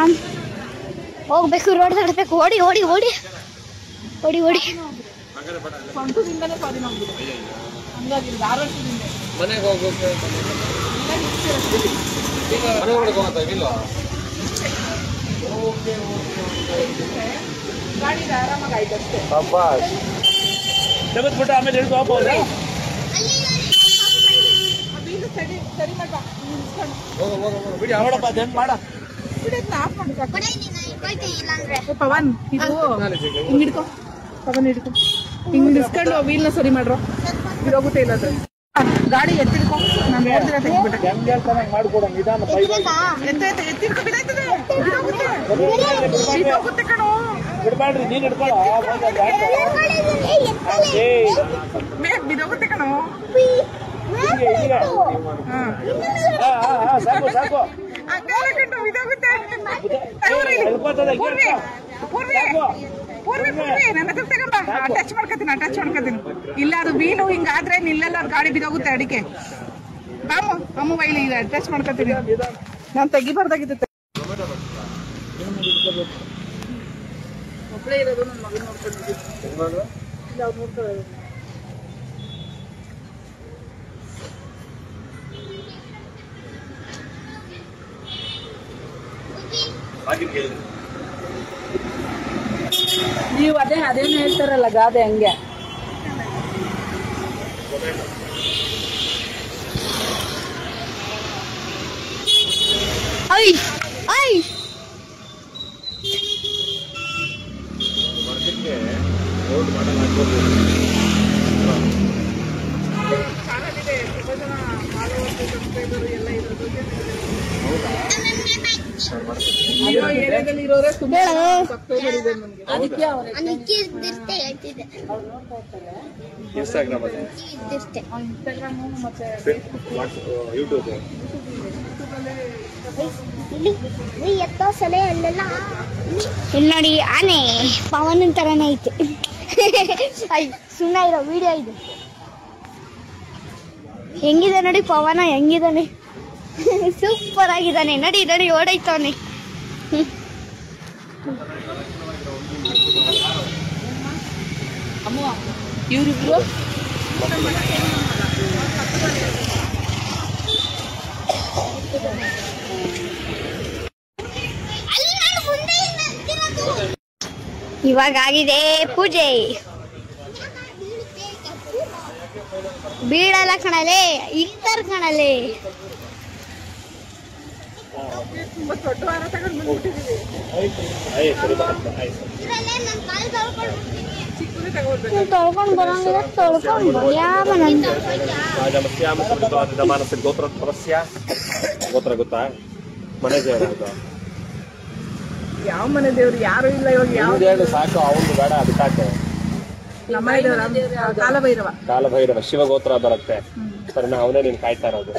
ಹೋಗ್ಬೇಕು, ರೋಡ್ ತಡಬೇಕು. ಓಡಿ ಓಡಿ ಓಡಿ ಓಡಿ ಓಡಿ. ಮನೆಗೆ ಹೋಗ್ಬೇಕು. ತೆಗೆದ್ಬಿಟ್ಟು ಆಮೇಲೆ ಹಿಡಿದು ಹೋಗ್ಬೋದು. ನೋಡಪ್ಪ ಅದನ್ನು ಮಾಡ. ಪವನ್ ಇದು ಹಿಂಗ್ ಹಿಡ್ಕೊ, ಪವನ್ ಹಿಡ್ಕೊ, ಹಿಂಗ್ ನಿಲ್ಸ್ಕೊಂಡು ವೀಲ್ನ ಸರಿ ಮಾಡ್ರು. ಇರೋಗುತ್ತೆ ಇಲ್ಲಾದ್ರೆ ಗಾಡಿ ಎತ್ತಿಡ್ಕೊ. ನಾನು ನೋಡಿದ್ರೆ ತೆಗಿಬಿಟ್ಟೆ. ಮಾಡ್ಕೊಡ ನಿಧಾನ. ಎತ್ತಿಡ್ಕೊ, ಬಿಡೋಗುತ್ತೆ ಕಣೋ. ಬಿಡ್ಬೇಡ್ರಿ, ನೀನ್ ಹಿಡ್ಕೊಳ್ಳೋ. ಬಿದೋಗುತ್ತೆ ಕಣೋ. ಸಾಕು ಸಾಕು. ಟಚ್ ಮಾಡ್ಕೊತೀನಿ. ಇಲ್ಲ ಅದು ವೀಲು ಹಿಂಗಾದ್ರೆ ನಿಲ್ಲಲ್ಲ, ಗಾಡಿ ಬಿದೋಗುತ್ತೆ. ಅಡಿಕೆ ಅಮ್ಮ ಬೈಲಿ ಇಲ್ಲ, ಟಚ್ ಮಾಡ್ಕೊತೀನಿ. ನಾನು ತೆಗಿಬಾರ್ದಾಗಿತ್ತು. ಒಬ್ಬಳೇ ಇರೋದು, ನನ್ನ ಮಗನ ನೋಡ್ಕೊಂಡಿದ್ದೀನಿ. ನೀವು ಅದೇನು ಹೇಳ್ತಾರಲ್ಲ ಗಾದೆ, ಹಂಗೆ. ಐ ಐ ಏರಿಯಾದಲ್ಲಿ ಇರೋರೆ ತುಂಬಾ ಅದಕ್ಕೆ ಇನ್ಸ್ಟಾಗ್ರಾಮ್ ಅಲ್ಲಿ, ಇನ್ಸ್ಟಾಗ್ರಾಮು ಮತ್ತೆ ಯೂಟ್ಯೂಬ್. ಇಲ್ಲಿ ನೋಡಿ, ಆನೆ ಪವನ್ ತರನೇ ಐತೆ. ಸುಮ್ಮನೆ ಇರೋ ವಿಡಿಯೋ ಇದು. ಹೆಂಗಿದೆ ನೋಡಿ ಪವನ, ಹೆಂಗಿದಾನೆ. ಸೂಪರ್ ಆಗಿದ್ದಾನೆ. ನಡಿ ನಡಿ, ಓಡೈತವನೆ. ಇವ್ರಿಬ್ರು ಇವಾಗ ಆಗಿದೆ ಪೂಜೆ. ಬೀಳಲ್ಲ ಕಣಲೆ, ಇಕ್ತಾರ ಕಣಲೆ. ತುಂಬಾ ದೊಡ್ಡ ವಾರ ತಗೊಂಡು ಬಂದ್ಬಿಟ್ಟಿದೀವಿ. ಚಿಕ್ಕದು ತಗೊಳ್ಬೇಕು. ತೊಳ್ಕೊಂಡು ಬರಂಗಿಲ್ಲ, ತೊಳ್ಕೊಂಡು ಮಾನಸಿಕ ಗೋತ್ರ ಗೊತ್ತಾ? ಮನೆ ದೇವರ ಅದು. ಯಾವ ಮನೆ ದೇವ್ರು? ಯಾರು ಇಲ್ಲ ಇವಾಗ. ಯಾವ ಸಾಕು, ಅವನು ಬೇಡ, ಅದು ಸಾಕು. ನಮ್ಮ ಮನೆ ದೇವ್ರ ಕಾಲಭೈರವ. ಕಾಲಭೈರವ ಶಿವಗೋತ್ರ ಬರುತ್ತೆ. ಸರಿನಾ? ಅವನೇ ನೀನ್ ಕಾಯ್ತಾ ಇರೋದು.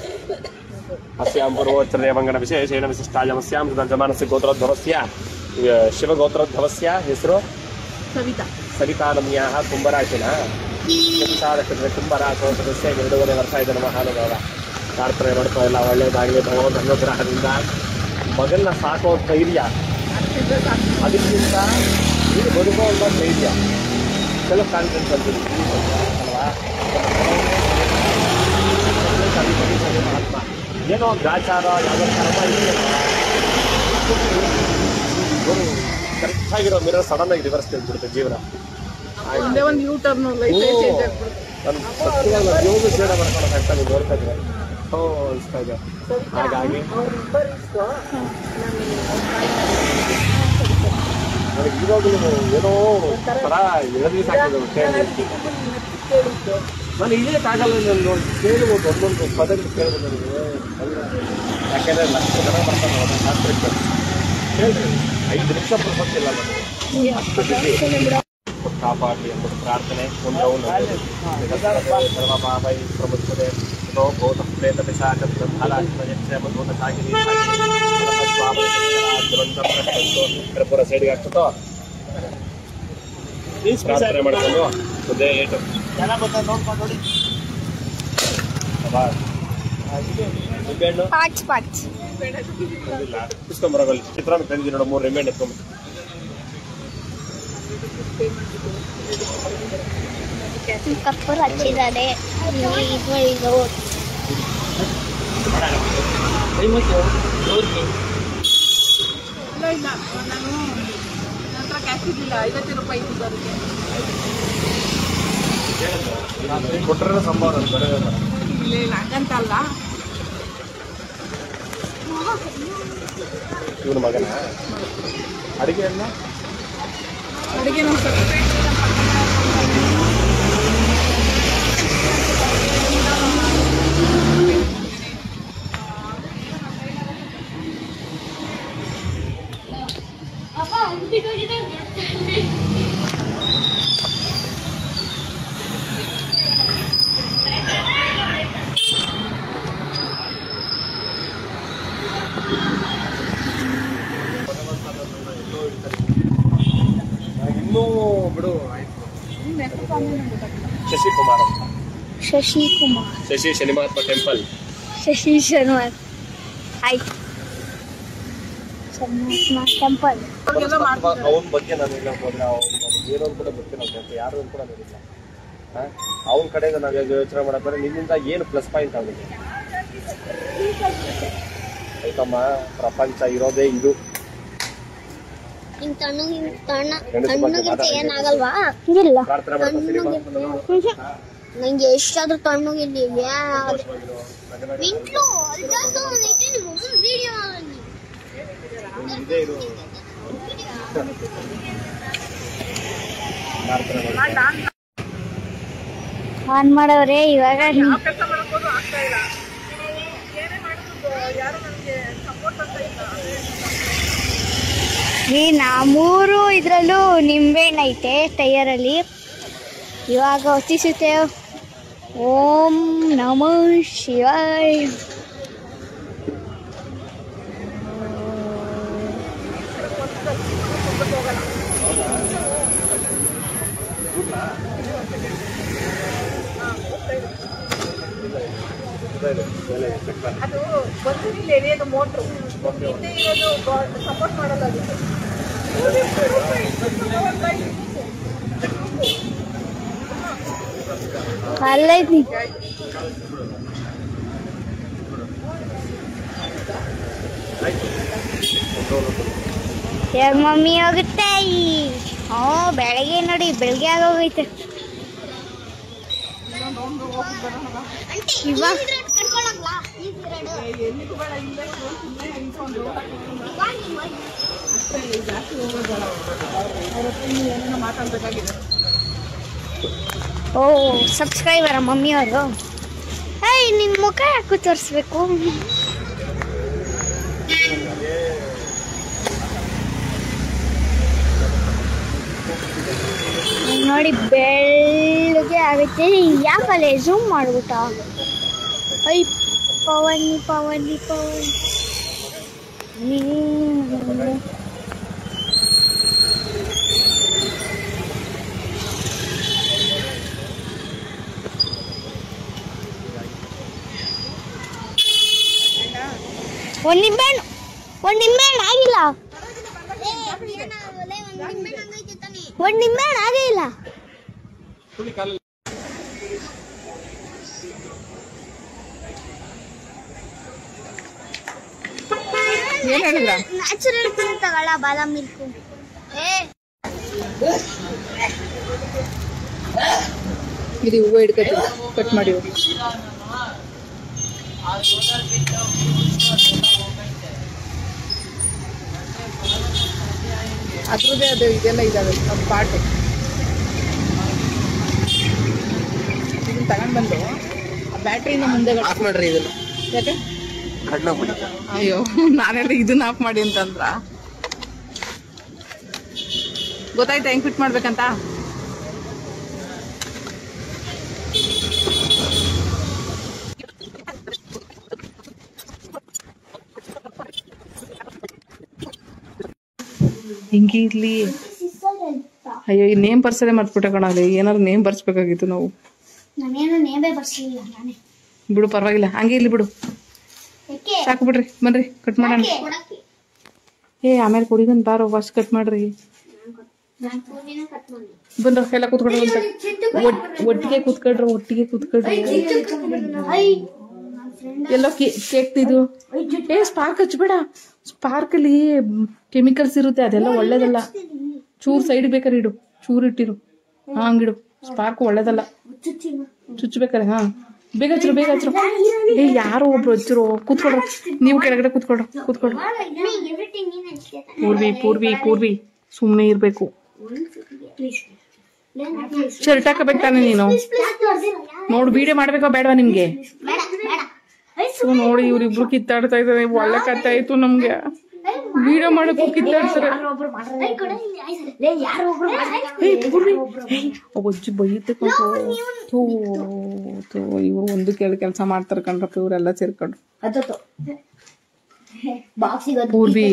ಅಸ್ಯಾಂ ಪೂರ್ವೋಚ್ಚರೇವಂಗನ ವಿಶೇಷೇಣ ವಿಶಿಷ್ಟಾಯಮಸ್ಯಾಂ ಮಾನಸಿಕ ಗೋತ್ರೋದ್ಭವಸ್ಯ ಶಿವಗೋತ್ರೋದ್ಭವಸ್ಯ ಹೆಸರು ಸವಿತಾ. ಸವಿತಾನಮ್ಯಾ ಕುಂಭರಾಶಿನ ಕುಂಭರಾಶೋ ಸದಸ್ಯ 2.5 ವರ್ಷ ಇದೆ. ಮಹಾನುಭಾವ ಪ್ರಾರ್ಥನೆ ಮಾಡ್ಕೋ, ಎಲ್ಲ ಒಳ್ಳೇದಾಗಲಿ ಭಗವಂತ ಅನುಗ್ರಹದಿಂದ. ಮಗನ್ನ ಸಾಕೋ ಧೈರ್ಯ, ಅದಕ್ಕಿಂತ ಇದು ಬದುಕುವಂತ ಧೈರ್ಯ, ಸೆಲ್ಫ್ ಕಾನ್ಫಿಡೆನ್ಸ್ ಅಂತೀವಿ ಅಲ್ವಾ? ಮಹಾತ್ಮ ಏನೋ ಗ್ರಾಚಾರ, ಯಾವುದೋ ಕರ್ಮ ಇದೆಯಲ್ಲ, ಕರೆಕ್ಟ್ ಆಗಿರೋ ಮಿರರ್ ಸಡನ್ ಆಗಿ ರಿವರ್ಸ್ ತೆಗೆದ್ಬಿಡುತ್ತೆ ಜೀವನ. ಒಂದೇ ಒಂದು ಯೂ ಟರ್ನ್ ಲೈಫ್ ಚೇಂಜ್ ಆಗ್ಬಿಡುತ್ತೆ. ನನ್ನ ಸತ್ಯವಾದ ಯೋಗ ಜೀವನ ಮಾಡ್ಕೊಳ್ಳೋಕೆ ಆಗ್ತಾ ಇದೆ, ನೋಡ್ತಾ ಇದ್ರೆ ಅನಿಸ್ತಾ ಇದೆ. ಹಾಗಾಗಿ ನನಗೆ ಇವಾಗಲೂ ಏನೋ ಥರ ಎಳದಿ ಸಾಕಿದೆ. ನಾನು ಇಳಿಯೋಕ್ಕಾಗಲ್ಲ. ನಾನು ನೋಡಿ ಕೇಳ್ಬೋದು, ಒಂದೊಂದು ಪದಗಳು ಕೇಳ್ಬೋದು ನನಗೆ. ಯಾಕೆಂದರೆ ಲಕ್ಷ ಜನ ಬರ್ತಾರೆ ಅದನ್ನು ಶಾಸ್ತ್ರಕ್ಕೆ. ಹೇಳ್ರಿ, 5 ನಿಮಿಷ ಬರ್ಬೇಕಿಲ್ಲ ನನಗೆ, ಅಷ್ಟು ಬಿಸಿ. ಕಾಪಾಡಲಿ ಎಂಬುದು ಪ್ರಾರ್ಥನೆ. ಸರ್ವಪಾಪೈ ಪ್ರಮುಖತೆ ಭೂತ ಪ್ರೇತ ಪಿಶಾಚ ಭೂತ ಸಾಗಿರಿ ಪೂರ ಸೈಡ್ಗೆ ಆಗ್ತದೋ. ಪ್ರಾರ್ಥನೆ ಮಾಡ್ಕೊಂಡು ಮುದ್ದೆ ಏಟು ನಿಂಬೆಹಣ್ಣು ಪಾಚ್ ಇಸ್ಕೊಂಬರೋಲ್ಲ ಚಿತ್ರಾನ್ನ ತಂದಿದ್ದೀನಿ ನೋಡು 3 ನಿಂಬೆಹಣ್ಣು ಎತ್ಕೊಂಬ ಕಪ್ಪರ್ ಹಚ್ಚಿದ್ದಾರೆ ಇದು ಇಲ್ಲ ನಾನು ನಂತರ ಕ್ಯಾಶ್ ಇದ್ದಿಲ್ಲ 50 ರೂಪಾಯಿ ಇತ್ತು ಅದಕ್ಕೆ ಕೊಟ್ಟರೆ ಸಂಭಾವನೆ ಇಲ್ಲ ಹಂಗಂತ ಅಲ್ಲ. ಇವನ ಮಗನ ಅಡಿಗೆ ಎಲ್ಲ ಅಡುಗೆ ನಮ್ಮ ಇನ್ನೂ ಬಿಡು ಶಶಿಕುಮಾರ್ ಅಂತ ಶಶಿ ಶನಿಮಹಾತ್ಮ ಟೆಂಪಲ್ ಶಶಿ ಶನಿವಾರ ಆಯ್ತು ಟೆಂಪಲ್ ಅವನ ಬಗ್ಗೆ ನಾನು ಇಲ್ಲ ಹೋದ್ರೆ ಏನೋ ಕೂಡ ಗೊತ್ತಿಲ್ಲ ಯಾರು ಕೂಡ ಗೊತ್ತಿಲ್ಲ. ಅವನ ಕಡೆಯಿಂದ ನಾವು ಯೋಚನೆ ಮಾಡಕ್ಕೆ ನಿನ್ನಿಂದ ಏನು ಪ್ಲಸ್ ಪಾಯಿಂಟ್ ಅವನಿಗೆ ಆಯ್ತಮ್ಮ. ಪ್ರಪಂಚ ಇರೋದೇ ಇದು. ಏನಾಗಲ್ವಾ ಇಲ್ಲ ನಂಗೆ ಎಷ್ಟಾದ್ರೂ ತಣ್ಣಗಿಲ್ಲ ಆನ್ ಮಾಡವ್ರೆ ಇವಾಗ ಕೆಲಸ ಮಾಡೋದು ಆಗ್ತಾ ಇಲ್ಲ. ಏನೇ ಮಾಡೋದು ಯಾರು ನನಗೆ ಸಪೋರ್ಟ್ ಅಂತ ಇಲ್ಲ. ಮೂರು ಇದ್ರಲ್ಲೂ ನಿಂಬೆಹಣ್ಣು ಐತೆ ಟೈಯರಲ್ಲಿ. ಇವಾಗ ಹೊತ್ತಿಸುತ್ತೇವೆ. ಓಂ ನಮಃ ಶಿವಾಯ. ಅದು ಬಂದಿಲ್ಲ ಎಳೆಯೋದು ಮೋಟ್ರು ಹಿಂದೆ ಇರೋದು ಸಪೋರ್ಟ್ ಮಾಡಲ್ಲ. ಅದು ಅಲ್ಲೈತಿ ಯಾಗ ಮಮ್ಮಿ ಹೋಗುತ್ತೆ. ಬೆಳಗ್ಗೆ ನೋಡಿ ಬೆಳಗ್ಗೆ ಆಗೋಗೈತೆ. ಇವಾಗ ಓ ಸಬ್ಸ್ಕ್ರೈಬರ ಮಮ್ಮಿ ಅವರು. ನಿನ್ನ ಮುಖ ಯಾಕೆ ತೋರಿಸ್ಬೇಕು? ನೋಡಿ ಬೆಳಗ್ಗೆ ಆಗುತ್ತೆ. ಯಾಕಲ್ಲೇ ಝೂಮ್ ಮಾಡ್ಬಿಟ್ಟ? ಐ ಪವನ್ ಪವನ್ ಪವನ್ ಒಂದು ನಿಂಬೆಹಣ್ಣು ಆಗಿಲ್ಲ. ಒಂದು ನಿಂಬೆಹಣ್ಣು ಆಗಿಲ್ಲ. ಏನ್ ಹೇಳಿದ್ರ? ನ್ಯಾಚುರಲ್ ತಗೊಳ್ಳ ಬಾದಾಮ್ ಮಿಲ್ಕು. ಇದು ಹೂವು ಹಿಡ್ಕತ್ತಿ ಕಟ್ ಮಾಡಿ ಅದ್ರದ್ದೇ ಅದು ಇದೆಲ್ಲ ಇದಾವೆ ಪಾಟು. ಇದನ್ನ ತಗೊಂಡ್ ಬಂದು ಬ್ಯಾಟ್ರಿನ ಮುಂದೆ ಆಫ್ ಮಾಡ್ರಿ. ಇದನ್ನ ಯಾಕೆ ಅಯ್ಯೋ ನಾನೆಲ್ಲ ಇದನ್ನ ಆಫ್ ಮಾಡಿ ಅಂತಂದ್ರ ಗೊತ್ತಾಯ್ತಾ ಹೆಂಗ್ ಫಿಟ್ ಮಾಡ್ಬೇಕಂತ? ಹಿಂಗಿರ್ಲಿ ಅಯ್ಯೋ ಈ ನೇಮ್ ಬರ್ಸದೆ ಮರ್ತ್ಬಿಟ್ಟೆ ಕಣಲ್ಲಿ, ಏನಾದ್ರು ನೇಮ್ ಬರ್ಸ್ಬೇಕಾಗಿತ್ತು ನಾವು. ನಾನೇನು ನೇಮೇ ಬರ್ಸಲಿಲ್ಲ ನಾನೇ. ಬಿಡು ಪರವಾಗಿಲ್ಲ, ಹಂಗೆ ಇಲ್ಲಿ ಬಿಡು, ಸಾಕು ಬಿಡ್ರಿ. ಬನ್ರಿ ಕಟ್ ಮಾಡೋಣ. ಆಮೇಲೆ ಕುಡಿಗಂತ ಬಾರೋ, ಫಸ್ಟ್ ಕಟ್ ಮಾಡ್ರಿ. ಬಂದ್ರ ಎಲ್ಲ ಕೂತ್ಕೊಳ್ರಿ ಅಂತ, ಒಟ್ಟಿಗೆ ಕೂತ್ಕೊಳ್ರಿ. ಎಲ್ಲೋ ಕೇಕ್ ತಿದು. ಸ್ಪಾರ್ಕ್ ಹಚ್ಬೇಡ, ಸ್ಪಾರ್ಕ್ ಅಲ್ಲಿ ಕೆಮಿಕಲ್ಸ್ ಇರುತ್ತೆ, ಅದೆಲ್ಲ ಒಳ್ಳೇದಲ್ಲ. ಚೂರ್ ಸೈಡ್ ಬೇಕಾರೆ ಇಡು, ಚೂರ್ ಇಟ್ಟಿರು. ಹಂಗಿಡು, ಸ್ಪಾರ್ಕ್ ಒಳ್ಳೇದಲ್ಲ, ಚುಚ್ಬೇಕಾರೆ. ಹಾ ಬೇಗ ಹಚ್ರು. ಯಾರೋ ಒಬ್ರು ಹಚ್ಚಿರು. ಕೂತ್ಕೊಳ್ರು, ನೀವು ಕೆಳಗಡೆ ಕೂತ್ಕೊಳ್ರು. ಪೂರ್ವಿ ಸುಮ್ನೆ ಇರ್ಬೇಕು. ಶರ್ಟ್ ಹಾಕಬೇಕು ತಾನೆ ನೀನು. ನೋಡು ವಿಡಿಯೋ ಮಾಡ್ಬೇಕೋ ಬೇಡವಾ ನಿಮ್ಗೆ? ನೋಡಿ ಇವ್ರಿಬ್ರು ಕಿತ್ತಾಡ್ತಾ ಇದ್ದಾರೆ, ಒಳ್ಳೆ ಕಥೆ ಆಯ್ತು ನಮ್ಗೆ. ವಿಡಿಯೋ ಮಾಡಕ್ಕೂ ಕಿತ್ತಾಡ್ತಾರೆ. ಅಜ್ಜಿ ಬೈಯುತ್ತೆ ಇವ್ರು ಒಂದು ಕೆಲಸ ಮಾಡ್ತಾರೆ ಕಣ್ರಪ್ಪ, ಇವರೆಲ್ಲ ಸೇರ್ಕೊಂಡು. ಪೂರ್ವಿ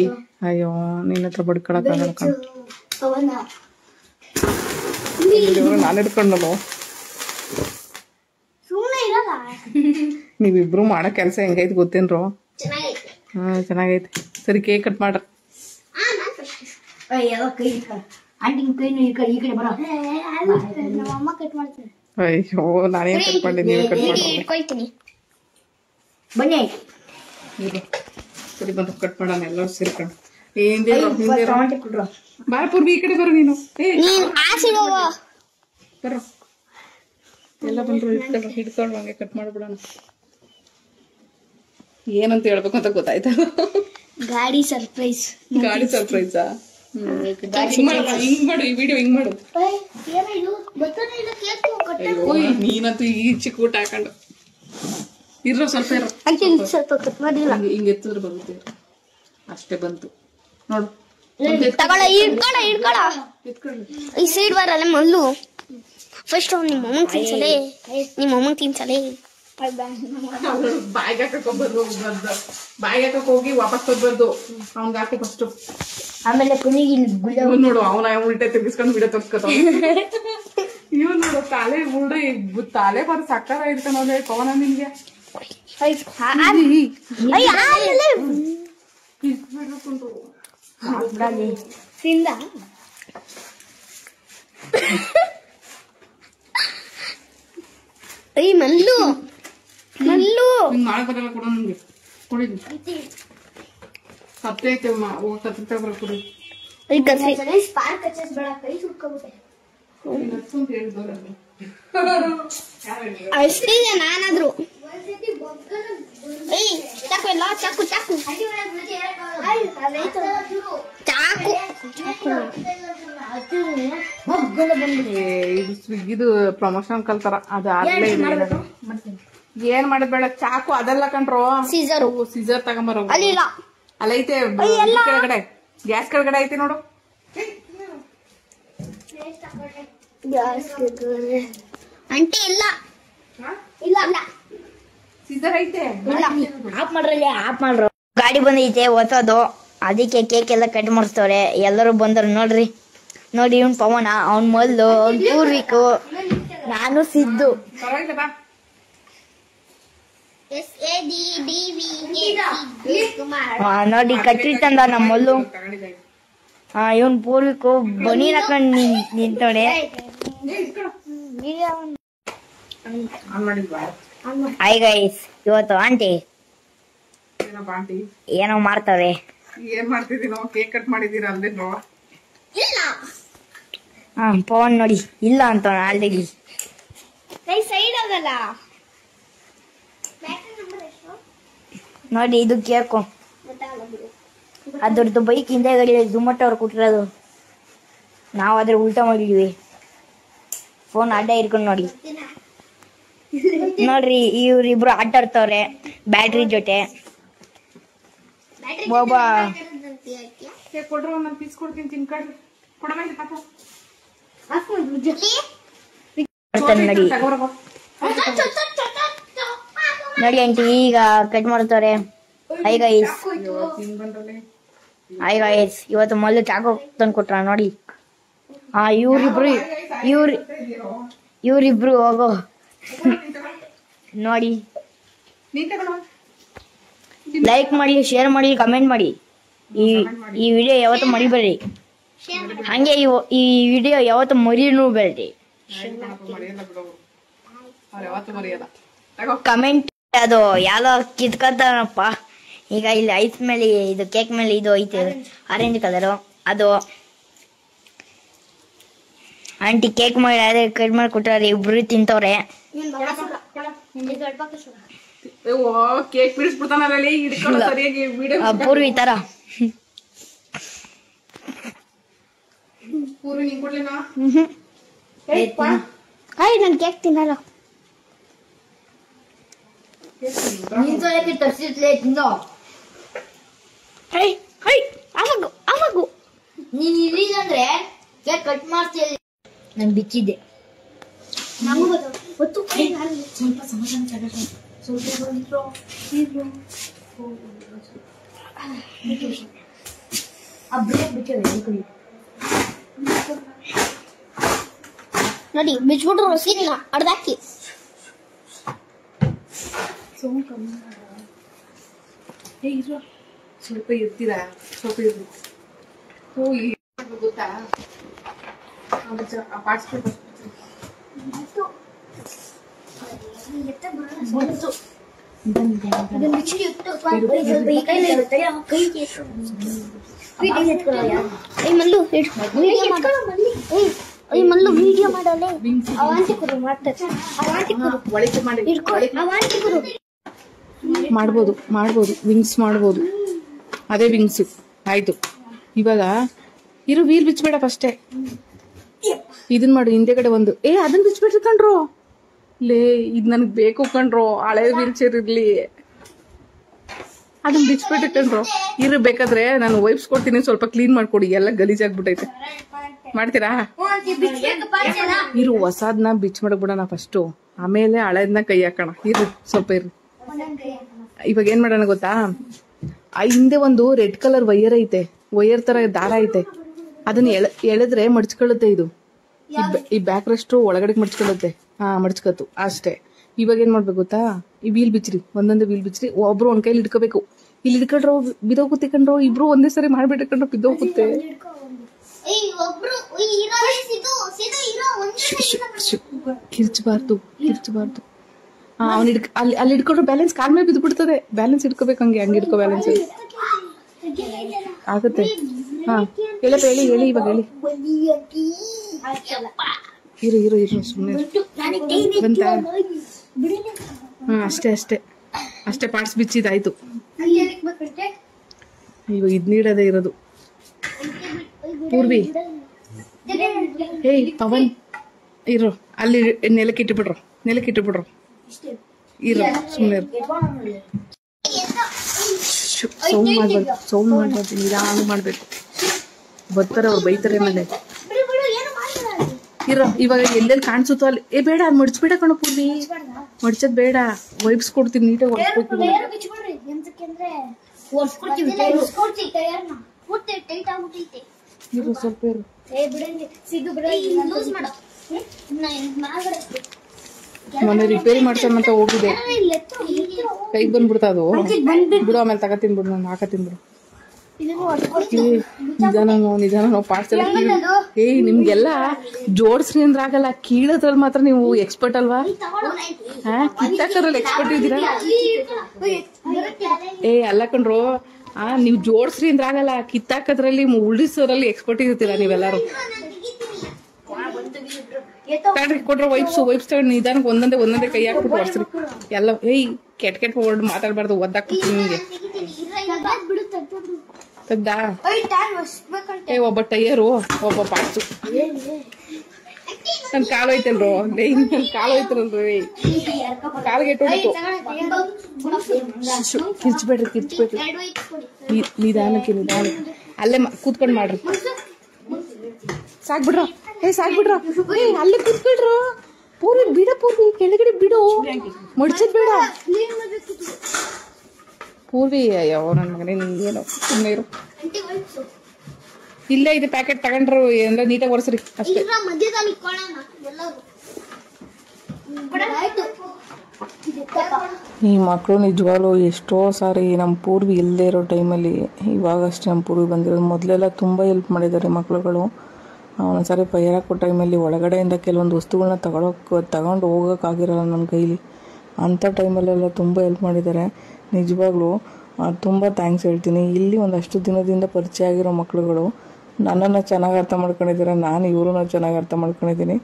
ಅಯ್ಯೋ ನಿನ್ನ ಹತ್ರ ಬಡ್ಕೊಳಕ್ಕಾಗಲ್ಲ ಕಣ್. ನಾನು ಹಿಡ್ಕೊಂಡು ನೀವಿಬ್ರು ಮಾಡೋ ಕೆಲಸ ಹೆಂಗೈತೆ ಗೊತ್ತೇನ್ರು? ಹಾ ಚೆನ್ನಾಗೈತೆ. ಸರಿ ಕೇಕ್ ಕಟ್ ಮಾಡ್ರಿ. ಅಯ್ಯೋ ನಾನೇನ್ ಕಟ್ ಮಾಡಿ, ನೀವೇ ಕಟ್ ಮಾಡಿ. ಬನ್ನಿ ಸರಿ ಬಂದು ಕಟ್ ಮಾಡೋಣ ಎಲ್ಲರೂ ಸೇರ್ಕೊಂಡು. ಬಾರ ಪೂರ್ವಿ, ಈ ಕಡೆ ಬರೋ ನೀನು. ಬರೋ ಎಲ್ಲ ಬಂದ್ರು, ಹಿಡ್ಕೊಂಡು ಹಂಗೆ ಕಟ್ ಮಾಡ್ಬಿಡೋಣ. ಏನಂತ ಹೇಳ್ಬೇಕು ಅಂತ ಗೊತ್ತಾಯ್ತಾ? ಗಾಡಿ ಸರ್ಪ್ರೈಸಾ? ಹಿಂಗ್ ಮಾಡು, ಈ ವಿಡಿಯೋ ಹಿಂಗ್ ಮಾಡು. ನೀನಂತೂ ಈ ಚಿಕ್ಕ ಊಟ ಹಾಕೊಂಡು ಇರೋ ಸ್ವಲ್ಪ ಇರೋ. ಹಿಂಗ್ ಎತ್ತಿದ್ರೆ ಬರುತ್ತೆ, ಅಷ್ಟೇ ಬಂತು ನೋಡು. ಈ ಸೈಡ್ ಬರಲ್ಲ ಮಲ್ಲು. ಫಸ್ಟ್ ನಿಮ್ಮ ಅಮ್ಮಂಗ್ ತಿನ್ಸಲೇ. ಬಾಯಿಗೆ ಹಾಕಕ್ ಹೋಗಿ ವಾಪಸ್ ಬರ್ಬಾರ್ದು, ಅವ್ನ್ಗೆ ಹಾಕೋ ಫಸ್ಟ್. ಆಮೇಲೆ ನೋಡು ಅವನ ಉಲ್ಟೆ ತೆಗಿಸ್ಕೊಂಡು ವಿಡಿಯೋ ತೋರ್ಸ್ಕೊತ. ಇವ್ ನೋಡು ತಾಲೆ ಬರ್ ಸಕ್ಕರ ಇರ್ತಾನ ಪವನ ನಿನ್ಗೆ. ಮಲ್ಲು ನಾಳೆ ಬರಲ್ಲ ಕೊಡ ನಮ್ಗೆ, ಕೊಡಿದ್ವಿ ಸತ್ತೆ ಐತೆ ಕತ್ತೆ ಬರ ಕೊಡಿ. ಅಷ್ಟಿದೆ ನಾನಾದ್ರು. ಚಾಕು ಎಲ್ಲ ಚಾಕು ಇದು ಸ್ವಿಗ್ಗಿದು ಪ್ರಮೋಷನ್ ಕಲ್ತಾರ, ಅದು ಆಗ್ಲೇ ಏನ್ ಮಾಡೋದ್ ಬೇಡ. ಚಾಕು ಅದೆಲ್ಲ ಕಂಡ್ರು, ಸೀಸರ್ ತಗೊಂಬರೋ. ಅಲ್ಲೈತೆ ಕೆಳಗಡೆ, ಗ್ಯಾಸ್ ಕೆಳಗಡೆ ಐತೆ ನೋಡು. ಅಂಟಿ ಇಲ್ಲ ಸೀಸರ್ ಐತೆ. ಆಫ್ ಮಾಡ್ರು. ಗಾಡಿ ಬಂದೈತೆ ಹೊಸದು, ಅದಕ್ಕೆ ಕೇಕ್ ಎಲ್ಲ ಕಟ್ ಮಾಡಿಸ್ತವ್ರೆ. ಎಲ್ಲರೂ ಬಂದರು ನೋಡ್ರಿ. ನೋಡಿ ಇವ್ನ್ ಪವನ, ಅವ್ನ್ ಮಲ್ಲು, ಅವ್ನ್ ಪೂರ್ವಿಕು, ನಾನು ಸಿದ್ದು. ನೋಡಿ ಕಟ್ರಿ ತಂದ ನಮ್ಮ ಮಲ್ಲು. ಇವನ್ ಪೂರ್ವಿಕು ಬನೀರ್ ಹಾಕೊಂಡ್ ನಿಂತೋಡೆ. ಹಾಯ್ ಗೈಸ್, ಇವತ್ತು ಆಂಟಿ ಏನೋ ಮಾಡ್ತಾರೆ. ಏನ್ ಮಾಡ್ತಿದೀನೋ? ಕೇಕ್ ಕಟ್ ಮಾಡಿದೀರ ಅಲ್ಲೇನೋ? ಪವನ್ ನೋಡಿ ಇಲ್ಲ ಅಂತ ಆಲ್ರೆಡಿ. ಸೈಡ್ ಆಗಲ್ಲ ನೋಡಿ ಇದು ಕೇಕು, ಅದ್ರದ್ದು ಬೈಕ್ ಹಿಂದೆಗಡೆ ಝೊಮ್ಯಾಟೊ ಅವ್ರು ಕೊಟ್ಟಿರೋದು. ನಾವು ಅದ್ರ ಉಲ್ಟಾ ಮಾಡಿದ್ವಿ. ಫೋನ್ ಅಡ್ಡ ಇರ್ಕೊಂಡು ನೋಡಿ. ನೋಡ್ರಿ ಇವ್ರಿಬ್ರು ಆಟ ಆಡ್ತವ್ರೆ ಬ್ಯಾಟ್ರಿ ಜೊತೆ. ಒಬ್ಬ ಕೊಡ್ರು, ನಾನು ಪೀಸ್ ಕೊಡ್ತೀನಿ, ತಿನ್ಕೊಳ್ರಿ. ನೋಡಿ ಆಂಟಿ ಈಗ ಕಟ್ ಮಾಡ್ತಾರೆ. ಹೈ ಗೈಸ್, ಇವತ್ತು ಮಲ್ಲು ಚಾಕು ತಂದು ಕೊಟ್ರ ನೋಡಿ. ಇವ್ರಿಬ್ರು ಹೋಗೋ ನೋಡಿ. ಲೈಕ್ ಮಾಡಿ, ಶೇರ್ ಮಾಡಿ, ಕಮೆಂಟ್ ಮಾಡಿ. ಈ ವಿಡಿಯೋ ಯಾವತ್ತೂ ಮರಿಬೇಡ್ರಿ. ಹಂಗೆ ಈ ವಿಡಿಯೋ ಯಾವತ್ತೂ ಮರಿನೂ ಬೇಡ್ರಿ. ಕಮೆಂಟ್ ಅದು ಯಾರೋ ಕಿತ್ಕೊತಾನಪ್ಪ. ಈಗ ಇಲ್ಲಿ ಐಸ್ ಮೇಲೆ ಇದು ಕೇಕ್ ಮೇಲೆ ಇದು ಐತೆ ಆರೆಂಜ್ ಕಲರು, ಅದು ಆಂಟಿ ಕೇಕ್ ಮಾಡಿ ಅದೇ ಕಟ್ ಮಾಡಿ ಕೊಟ್ಟಾರೆ, ಇಬ್ರು ತಿಂತವ್ರೆ. ಕೇಕ್ ಬಿಡಿಸ್ಬಿಡ್ತಾನಲ್ಲಿ ಪೂರ್ವಿ ತರ. ನನ್ ಕೇಕ್ ತಿನ್ನಲ್ಲ. ನೀನ್ ಇಲ್ಲಿದಂದ್ರೆ ಕೇಕ್ ಕಟ್ ಮಾಡ್ತೀವಿ. ನಾನು ಬಿಚ್ಚಿದ್ದೆ. ನೋಡಿ ಬಿಚ್ಬಿಟ್ರು ಸೀರಿನ ಅರ್ಧಾಕಿ. ಸ್ವಲ್ಪ ಇರ್ತೀರಾ, ಸ್ವಲ್ಪ ಇರ್ಲಿ. ಗೊತ್ತಾ ಪಾರ್ಟಿಸಿಪೇಟ್ ಮಲ್ಲು ವಿಡಿಯೋ ಮಾಡಲ್ಲ. ಮಾಡ್ಬೋದು ವಿಂಗ್ಸ್ ಮಾಡ್ಬೋದು. ಅದೇ ವಿಂಗ್ಸ್ ಆಯ್ತು. ಇವಾಗ ಇರು, ವೀಲ್ ಬಿಚ್ಬೇಡ ಫಸ್ಟೇ. ಇದನ್ ಮಾಡು, ಹಿಂದೆಗಡೆ ಒಂದು. ಅದನ್ನ ಬಿಚ್ಬಿಟ್ರಿ ಕಣ್ರು. ಲೇ ಇದ್ ನನ್ಗ್ ಬೇಕು ಕಣ್ರು, ಹಳೆ ವೀಲ್ ಚೇರ್ ಇರ್ಲಿ. ಅದನ್ನ ಬಿಚ್ಬಿಟ್ರಿ ಕಣ್ರು. ಇರು, ಬೇಕಾದ್ರೆ ನಾನು ವೈಪ್ಸ್ ಕೊಡ್ತೀನಿ, ಸ್ವಲ್ಪ ಕ್ಲೀನ್ ಮಾಡ್ಕೊಡಿ, ಎಲ್ಲ ಗಲೀಜಾಗ್ಬಿಟ್ಟೈತೆ. ಮಾಡ್ತೀರಾ? ಇರು, ಹೊಸಾದ್ನ ಬಿಚ್ ಮಾಡಕ್ಬಿಡೋಣ ಫಸ್ಟು, ಆಮೇಲೆ ಹಳೇದ್ನ ಕೈ ಹಾಕೋಣ. ಇರು ಸ್ವಲ್ಪ ಇರು. ಇವಾಗ ಏನ್ ಮಾಡೋಣ ಗೊತ್ತಾ, ಹಿಂದೆ ಒಂದು ರೆಡ್ ಕಲರ್ ವೈಯರ್ ಐತೆ, ವೈಯರ್ ತರ ದಾರ ಐತೆ. ಅದನ್ನ ಎಳೆದ್ರೆ ಮಡ್ಚ್ಕೊಳ್ಳುತ್ತೆ. ಇದು ಈ ಬ್ಯಾಕ್ ರೆಸ್ಟ್ ಒಳಗಡೆ ಮಡ್ಚ್ಕೊಳ್ಳುತ್ತೆ. ಮಡ್ಚ್ಕತ್ತು ಅಷ್ಟೇ. ಇವಾಗ ಏನ್ ಮಾಡ್ಬೇಕು ಗೊತ್ತಾ, ಈ ವೀಲ್ ಬಿಚ್ರಿ, ಒಂದೊಂದೇ ವೀಲ್ ಬಿಚ್ರಿ. ಒಬ್ರು ಒಂದ್ ಕೈಲಿ ಹಿಡ್ಕೋಬೇಕು. ಇಲ್ಲಿ ಹಿಡ್ಕೊಂಡ್ರು ಬಿದೋಗುತ್ತೆ ಕಣ್ರು. ಇಬ್ರು ಒಂದೇ ಸರಿ ಮಾಡ್ಬಿಟ್ಟು ಬಿದ್ದೋಗುತ್ತೆ. ಕಿರ್ಚಬಾರ್ದು. ಅವ್ನು ಅಲ್ಲಿ ಹಿಡ್ಕೊಂಡ್ರು ಬ್ಯಾಲೆನ್ಸ್ ಕಾಲ್ ಮೇಲೆ ಬಿದ್ದು ಬಿಡ್ತದೆ. ಬ್ಯಾಲೆನ್ಸ್ ಹಿಡ್ಕೋಬೇಕು, ಹಂಗೆ ಹಿಡ್ಕೋ, ಬ್ಯಾಲೆನ್ಸ್ ಆಗುತ್ತೆ. ಹೇಳಿ ಇವಾಗ ಹೇಳಿ. ಇರು ಸುಮ್ಮನೆ ಬಂತ. ಅಷ್ಟೇ ಪಾರ್ಟ್ಸ್ ಬಿಚ್ಚಿದಾಯ್ತು. ಇವಾಗ ಇದ್ ನೀಡದೇ ಇರೋದು. ಪೂರ್ವಿ, ಪವನ್ ಇರು, ಅಲ್ಲಿ ನೆಲಕ್ಕಿಟ್ಟುಬಿಡ್ರು. ಇರು ಸುಮ್ಮನೆ. ಸೌಂಡ್ ಮಾಡ್ಬಾರ್ದು, ನಿಧಾನ ಮಾಡ್ಬೇಕು. ಬರ್ತಾರೆ ಅವ್ರು, ಬೈತಾರೆ ಮೇಲೆ. ಇರೋ, ಇವಾಗ ಎಲ್ಲೆಲ್ಲಿ ಕಾಣಿಸುತ್ತೋ ಅಲ್ಲಿ. ಬೇಡ, ಅದು ಮಡ್ಚ್ಬೇಡ ಕಣೋ ಪೂರ್ವಿ, ಮಡ್ಚದ್ ಬೇಡ. ವೈಪ್ಸ್ ಕೊಡ್ತೀನಿ, ನೀಟಾಗಿ ಹೊಡ್ಸ್ಬೇಕು. ಇರು ಸ್ವಲ್ಪ ಇರು. ಮೊನ್ನೆ ರಿಪೇರಿ ಮಾಡ್ಸೋಣಂತ ಹೋಗಿದೆ, ಕೈಗೆ ಬಂದ್ಬಿಡ್ತಾ ಅದು. ಬಿಡು, ಆಮೇಲೆ ತಗತೀನಿ ಬಿಡು, ನಾನು ಹಾಕತೀನಿ ಬಿಡು. ನಿಧಾನ ಪಾರ್ಸೆಲ್. ನಿಮ್ಗೆಲ್ಲ ಜೋಡಿಸ್ರಿ ಅಂದ್ರೆ ಆಗಲ್ಲ, ಕೀಳೋದ್ರಲ್ಲಿ ಮಾತ್ರ ನೀವು ಎಕ್ಸ್ಪರ್ಟ್ ಅಲ್ವಾ? ಕಿತ್ತಾಕೋದ್ರಲ್ಲಿ ಎಕ್ಸ್ಪರ್ಟ್ ಇದ್ದೀರಾ? ಅಲ್ಲ ಕಣ್ರು, ನೀವು ಜೋಡಿಸ್ರಿ ಅಂದ್ರೆ ಆಗಲ್ಲ, ಕಿತ್ತಾಕೋದ್ರಲ್ಲಿ ಉಳಿಸೋದ್ರಲ್ಲಿ ಎಕ್ಸ್ಪರ್ಟ್ ಇರ್ತೀರಾ ನೀವೆಲ್ಲರೂ. ಕೊಡ್ರ ವೈಪ್ಸ್ ತಗೊಂಡು ನಿಧಾನಕ್ಕೆ ಒಂದೊಂದೇ ಕೈ ಹಾಕ್ಬಿಟ್ಟು ಹೊಡ್ಸ್ರಿ ಎಲ್ಲ. ಕೆಟ್ಟ ವರ್ಡ್ ಮಾತಾಡ್ಬಾರ್ದು, ಒದ್ದಾಕ್ಬಿಡ್ತೀನಿ ನಿಮ್ಗೆ. ತೆಗ್ದಾ? ಒಬ್ಬ ಟೈಯರು, ಒಬ್ಬ ಪಾರ್ಟ್ಸು. ನನ್ ಕಾಲು ಐತಲ್ರು, ನನ್ ಕಾಲು ಐತಲ್ರಿ, ಕಾಲ್ಗೆ ಹೊಡಿತು. ಕಿರ್ಚ್ಬೇಡ್ರಿ. ನಿಧಾನಕ್ಕೆ ಅಲ್ಲೇ ಕೂತ್ಕೊಂಡ್ ಮಾಡ್ರಿ. ಸಾಕ್ಬಿಡ್ರ, ಅಲ್ಲೇ ಕೂತ್ಕೊಳ್ರು. ಪೂರ್ವಿ ಬಿಡ, ಪೂರ್ವಿ ಕೆಳಗಡೆ ಬಿಡು, ಮಡ್ಚದ್ ಬೇಡ. ಪೂರ್ವಿ, ಯಾವ ನನ್ ಮಗನೇ, ನಿಂಗೇನು ಸುಮ್ಮನೆ ಇರು. ಇಲ್ಲೇ ಇದು ಪ್ಯಾಕೆಟ್ ತಗೊಂಡ್ರು ಎಲ್ಲ ನೀಟಾಗಿ ಒರೆಸ್ರಿ ಅಷ್ಟೇ. ಮಧ್ಯದಲ್ಲಿ ಇಟ್ಕೊಳ್ಳೋಣ ಎಲ್ಲರೂ. ಆಯ್ತು. ಈ ಮಕ್ಕಳು ನಿಜವಾಗ್ಲೂ ಎಷ್ಟೋ ಸಾರಿ ನಮ್ಮ ಪೂರ್ವಿ ಇಲ್ಲದೆ ಇರೋ ಟೈಮಲ್ಲಿ ಇವಾಗಷ್ಟೇ ನಮ್ಮ ಪೂರ್ವಿ ಬಂದಿರೋದು. ಮೊದಲೆಲ್ಲ ತುಂಬ ಹೆಲ್ಪ್ ಮಾಡಿದ್ದಾರೆ ಮಕ್ಕಳುಗಳು. ಒಂದ್ಸರಿ ಫೈರ್ ಹಾಕೋ ಟೈಮಲ್ಲಿ ಒಳಗಡೆಯಿಂದ ಕೆಲವೊಂದು ವಸ್ತುಗಳನ್ನ ತಗೊಂಡು ಹೋಗೋಕ್ಕಾಗಿರಲ್ಲ ನನ್ನ ಕೈಲಿ. ಅಂಥ ಟೈಮಲ್ಲೆಲ್ಲ ತುಂಬ ಹೆಲ್ಪ್ ಮಾಡಿದ್ದಾರೆ. ನಿಜವಾಗ್ಲೂ ತುಂಬ ಥ್ಯಾಂಕ್ಸ್ ಹೇಳ್ತೀನಿ. ಇಲ್ಲಿ ಒಂದಷ್ಟು ದಿನದಿಂದ ಪರಿಚಯ ಆಗಿರೋ ಮಕ್ಕಳುಗಳು ನನ್ನನ್ನು ಚೆನ್ನಾಗಿ ಅರ್ಥ ಮಾಡ್ಕೊಂಡಿದ್ದಾರೆ, ನಾನು ಇವ್ರನ್ನ ಚೆನ್ನಾಗಿ ಅರ್ಥ ಮಾಡ್ಕೊಂಡಿದ್ದೀನಿ.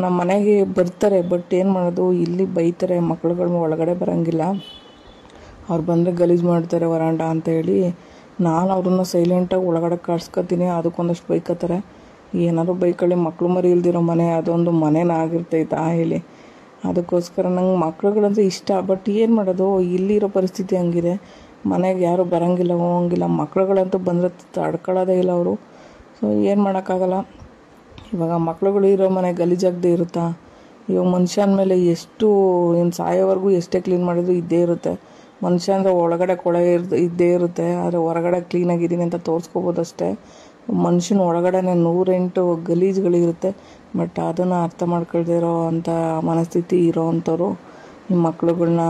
ನಮ್ಮ ಮನೆಗೆ ಬರ್ತಾರೆ, ಬಟ್ ಏನು ಮಾಡೋದು, ಇಲ್ಲಿ ಬೈತಾರೆ, ಮಕ್ಳುಗಳು ಒಳಗಡೆ ಬರೋಂಗಿಲ್ಲ, ಅವ್ರು ಬಂದರೆ ಗಲೀಜು ಮಾಡ್ತಾರೆ ವರಾಂಡ ಅಂತ ಹೇಳಿ ನಾನು ಅವ್ರನ್ನ ಸೈಲೆಂಟಾಗಿ ಒಳಗಡೆ ಕಳ್ಸ್ಕೊತೀನಿ. ಅದಕ್ಕೊಂದಷ್ಟು ಬೈಕತ್ತಾರೆ. ಏನಾದ್ರು ಬೈಕಲ್ಲಿ ಮಕ್ಕಳು ಮರಿ ಇಲ್ದಿರೋ ಮನೆ ಅದೊಂದು ಮನೇನ ಆಗಿರ್ತೈತಾ ಹೇಳಿ. ಅದಕ್ಕೋಸ್ಕರ ನಂಗೆ ಮಕ್ಳುಗಳಂದ್ರೆ ಇಷ್ಟ. ಬಟ್ ಏನು ಮಾಡೋದು, ಇಲ್ಲಿರೋ ಪರಿಸ್ಥಿತಿ ಹಂಗಿದೆ. ಮನೆಗೆ ಯಾರು ಬರೋಂಗಿಲ್ಲ, ಹೋಗಂಗಿಲ್ಲ. ಮಕ್ಳುಗಳಂತೂ ಬಂದರೆ ತಡ್ಕೊಳ್ಳೋದೇ ಇಲ್ಲ ಅವರು. ಸೊ ಏನು ಮಾಡೋಕ್ಕಾಗಲ್ಲ. ಇವಾಗ ಮಕ್ಳುಗಳು ಇರೋ ಮನೆ ಗಲೀಜಾಗದೆ ಇರುತ್ತಾ? ಇವಾಗ ಮನುಷ್ಯನ ಮೇಲೆ ಎಷ್ಟು ಏನು ಸಾಯೋವರೆಗೂ ಎಷ್ಟೇ ಕ್ಲೀನ್ ಮಾಡಿದ್ರು ಇದ್ದೇ ಇರುತ್ತೆ. ಮನುಷ್ಯ ಅಂದರೆ ಒಳಗಡೆ ಕೊಳೆ ಇದ್ದೇ ಇರುತ್ತೆ. ಆದರೆ ಹೊರಗಡೆ ಕ್ಲೀನಾಗಿದ್ದೀನಿ ಅಂತ ತೋರಿಸ್ಕೋಬೋದಷ್ಟೇ. ಮನುಷ್ಯನ ಒಳಗಡೆನೆ 108 ಗಲೀಜುಗಳಿರುತ್ತೆ. ಬಟ್ ಅದನ್ನು ಅರ್ಥ ಮಾಡ್ಕೊಳ್ದೇ ಇರೋ ಅಂಥ ಮನಸ್ಥಿತಿ ಇರೋ ಅಂಥವ್ರು ಈ ಮಕ್ಳುಗಳನ್ನ,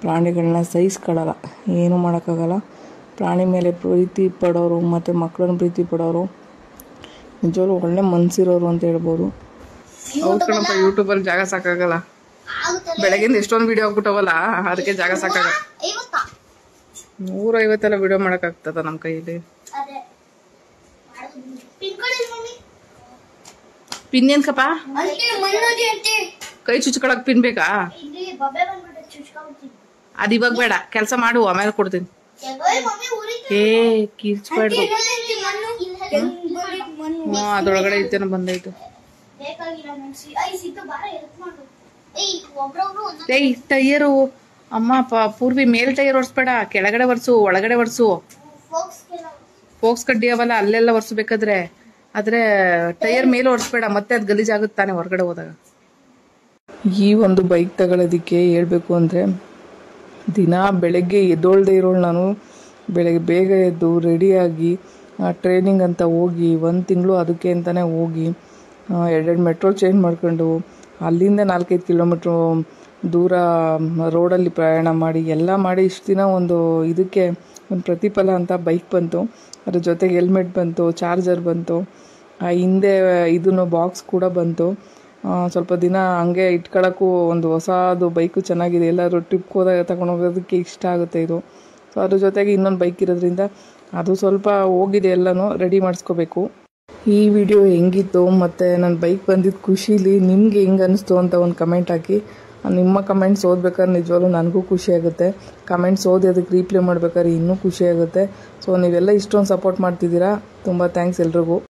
ಪ್ರಾಣಿಗಳನ್ನ ಸಹಿಸ್ಕೊಳ್ಳಲ್ಲ. ಏನೂ ಮಾಡೋಕ್ಕಾಗಲ್ಲ. ಪ್ರಾಣಿ ಮೇಲೆ ಪ್ರೀತಿ ಪಡೋರು ಮತ್ತು ಮಕ್ಕಳನ್ನ ಪ್ರೀತಿ ಪಡೋರು ನಿಜವಾಗ್ಲೂ ಒಳ್ಳೆ ಮನಸ್ಸಿರೋರು ಅಂತ ಹೇಳ್ಬೋದು. ಹೌದು ಕಣಪ್ಪ, ಯೂಟ್ಯೂಬಲ್ಲಿ ಜಾಗ ಸಾಕಾಗಲ್ಲ. ಬೆಳಗಿಂದ ಎಷ್ಟೊಂದು ವಿಡಿಯೋ ಆಗ್ಬಿಟ್ಟವಲ್ಲ, ಅದಕ್ಕೆ ಜಾಗ ಸಾಕಾಗಲ್ಲ. 150 ವಿಡಿಯೋ ಮಾಡೋಕ್ಕಾಗ್ತದ ನಮ್ಮ ಕೈಯಲ್ಲಿ? ಪಿನ್ ಏನ್ಕಪ್ಪ? ಕೈ ಚುಚ್ಕೊಳಕ್ ಪಿನ್ ಬೇಕಾ? ಅದ್ ಇವಾಗ ಬೇಡ, ಕೆಲಸ ಮಾಡು, ಆಮೇಲೆ ಕೊಡ್ತೀನಿ. ಏ ಕಿರ್ಚ್ಬಾರ್ದು. ಅದ್ರೊಳಗಡೆ ಇತ್ತೇನೋ ಬಂದೈತು. ಏಯ್ ಟೈಯರು ಅಮ್ಮ, ಪೂರ್ವಿ ಮೇಲ್ ಟೈಯರ್ ಒರ್ಸ್ಬೇಡ, ಕೆಳಗಡೆ ಒರ್ಸು, ಒಳಗಡೆ ಒರ್ಸು. ಫೋಕ್ಸ್ ಕಡ್ಡಿ ಅವಲ್ಲ, ಅಲ್ಲೆಲ್ಲ ಒರ್ಸ್ಬೇಕಾದ್ರೆ. ಆದ್ರೆ ಟೈಯರ್ ಮೇಲೆ ಒರ್ಸ್ಬೇಡ, ಮತ್ತೆ ಅದು ಗಲೀಜಾಗುತ್ತಾನೆ ಹೊರಗಡೆ ಹೋದಾಗ. ಈ ಒಂದು ಬೈಕ್ ತಗೊಳ್ಳೋದಿಕ್ಕೆ ಹೇಳ್ಬೇಕು ಅಂದರೆ, ದಿನ ಬೆಳಗ್ಗೆ ಎದ್ದೋಳ್ದೇ ಇರೋಳು ನಾನು. ಬೆಳಗ್ಗೆ ಬೇಗ ಎದ್ದು ರೆಡಿಯಾಗಿ ಟ್ರೈನಿಂಗ್ ಅಂತ ಹೋಗಿ 1 ತಿಂಗಳು ಅದಕ್ಕೆ ಅಂತಲೇ ಹೋಗಿ 2 ಮೆಟ್ರೋ ಚೇಂಜ್ ಮಾಡ್ಕೊಂಡು ಅಲ್ಲಿಂದ 4-5 ಕಿಲೋಮೀಟ್ರು ದೂರ ರೋಡಲ್ಲಿ ಪ್ರಯಾಣ ಮಾಡಿ ಎಲ್ಲ ಮಾಡಿ ಇಷ್ಟು ದಿನ ಒಂದು ಇದಕ್ಕೆ ಒಂದು ಪ್ರತಿಫಲ ಅಂತ ಬೈಕ್ ಬಂತು. ಅದ್ರ ಜೊತೆಗೆ ಹೆಲ್ಮೆಟ್ ಬಂತು, ಚಾರ್ಜರ್ ಬಂತು, ಹಿಂದೆ ಇದನ್ನು ಬಾಕ್ಸ್ ಕೂಡ ಬಂತು. ಸ್ವಲ್ಪ ದಿನ ಹಂಗೆ ಇಟ್ಕೊಳ್ಳೋಕ್ಕೂ ಒಂದು ಹೊಸದು ಬೈಕು ಚೆನ್ನಾಗಿದೆ. ಎಲ್ಲರೂ ಟ್ರಿಪ್ಗೆ ಹೋದಾಗ ತಗೊಂಡೋಗೋದಕ್ಕೆ ಇಷ್ಟ ಆಗುತ್ತೆ ಇದು. ಸೊ ಅದ್ರ ಜೊತೆಗೆ ಇನ್ನೊಂದು ಬೈಕ್ ಇರೋದ್ರಿಂದ ಅದು ಸ್ವಲ್ಪ ಹೋಗಿದೆ, ಎಲ್ಲನೂ ರೆಡಿ ಮಾಡಿಸ್ಕೋಬೇಕು. ಈ ವಿಡಿಯೋ ಹೆಂಗಿತ್ತು ಮತ್ತು ನನ್ನ ಬೈಕ್ ಬಂದಿದ್ದು ಖುಷಿಲಿ ನಿಮಗೆ ಹೆಂಗೆ ಅನ್ನಿಸ್ತು ಅಂತ ಒಂದು ಕಮೆಂಟ್ ಹಾಕಿ. ನಿಮ್ಮ ಕಮೆಂಟ್ಸ್ ಓದ್ಬೇಕಾದ್ರೆ ನಿಜವಾಗ್ಲೂ ನನಗೂ ಖುಷಿಯಾಗುತ್ತೆ. ಕಮೆಂಟ್ಸ್ ಓದಿ ಅದಕ್ಕೆ ರೀಪ್ಲೈ ಮಾಡ್ಬೇಕಾದ್ರೆ ಇನ್ನೂ ಖುಷಿಯಾಗುತ್ತೆ. ಸೊ ನೀವೆಲ್ಲ ಇಷ್ಟೊಂದು ಸಪೋರ್ಟ್ ಮಾಡ್ತಿದ್ದೀರಾ, ತುಂಬ ಥ್ಯಾಂಕ್ಸ್ ಎಲ್ರಿಗೂ.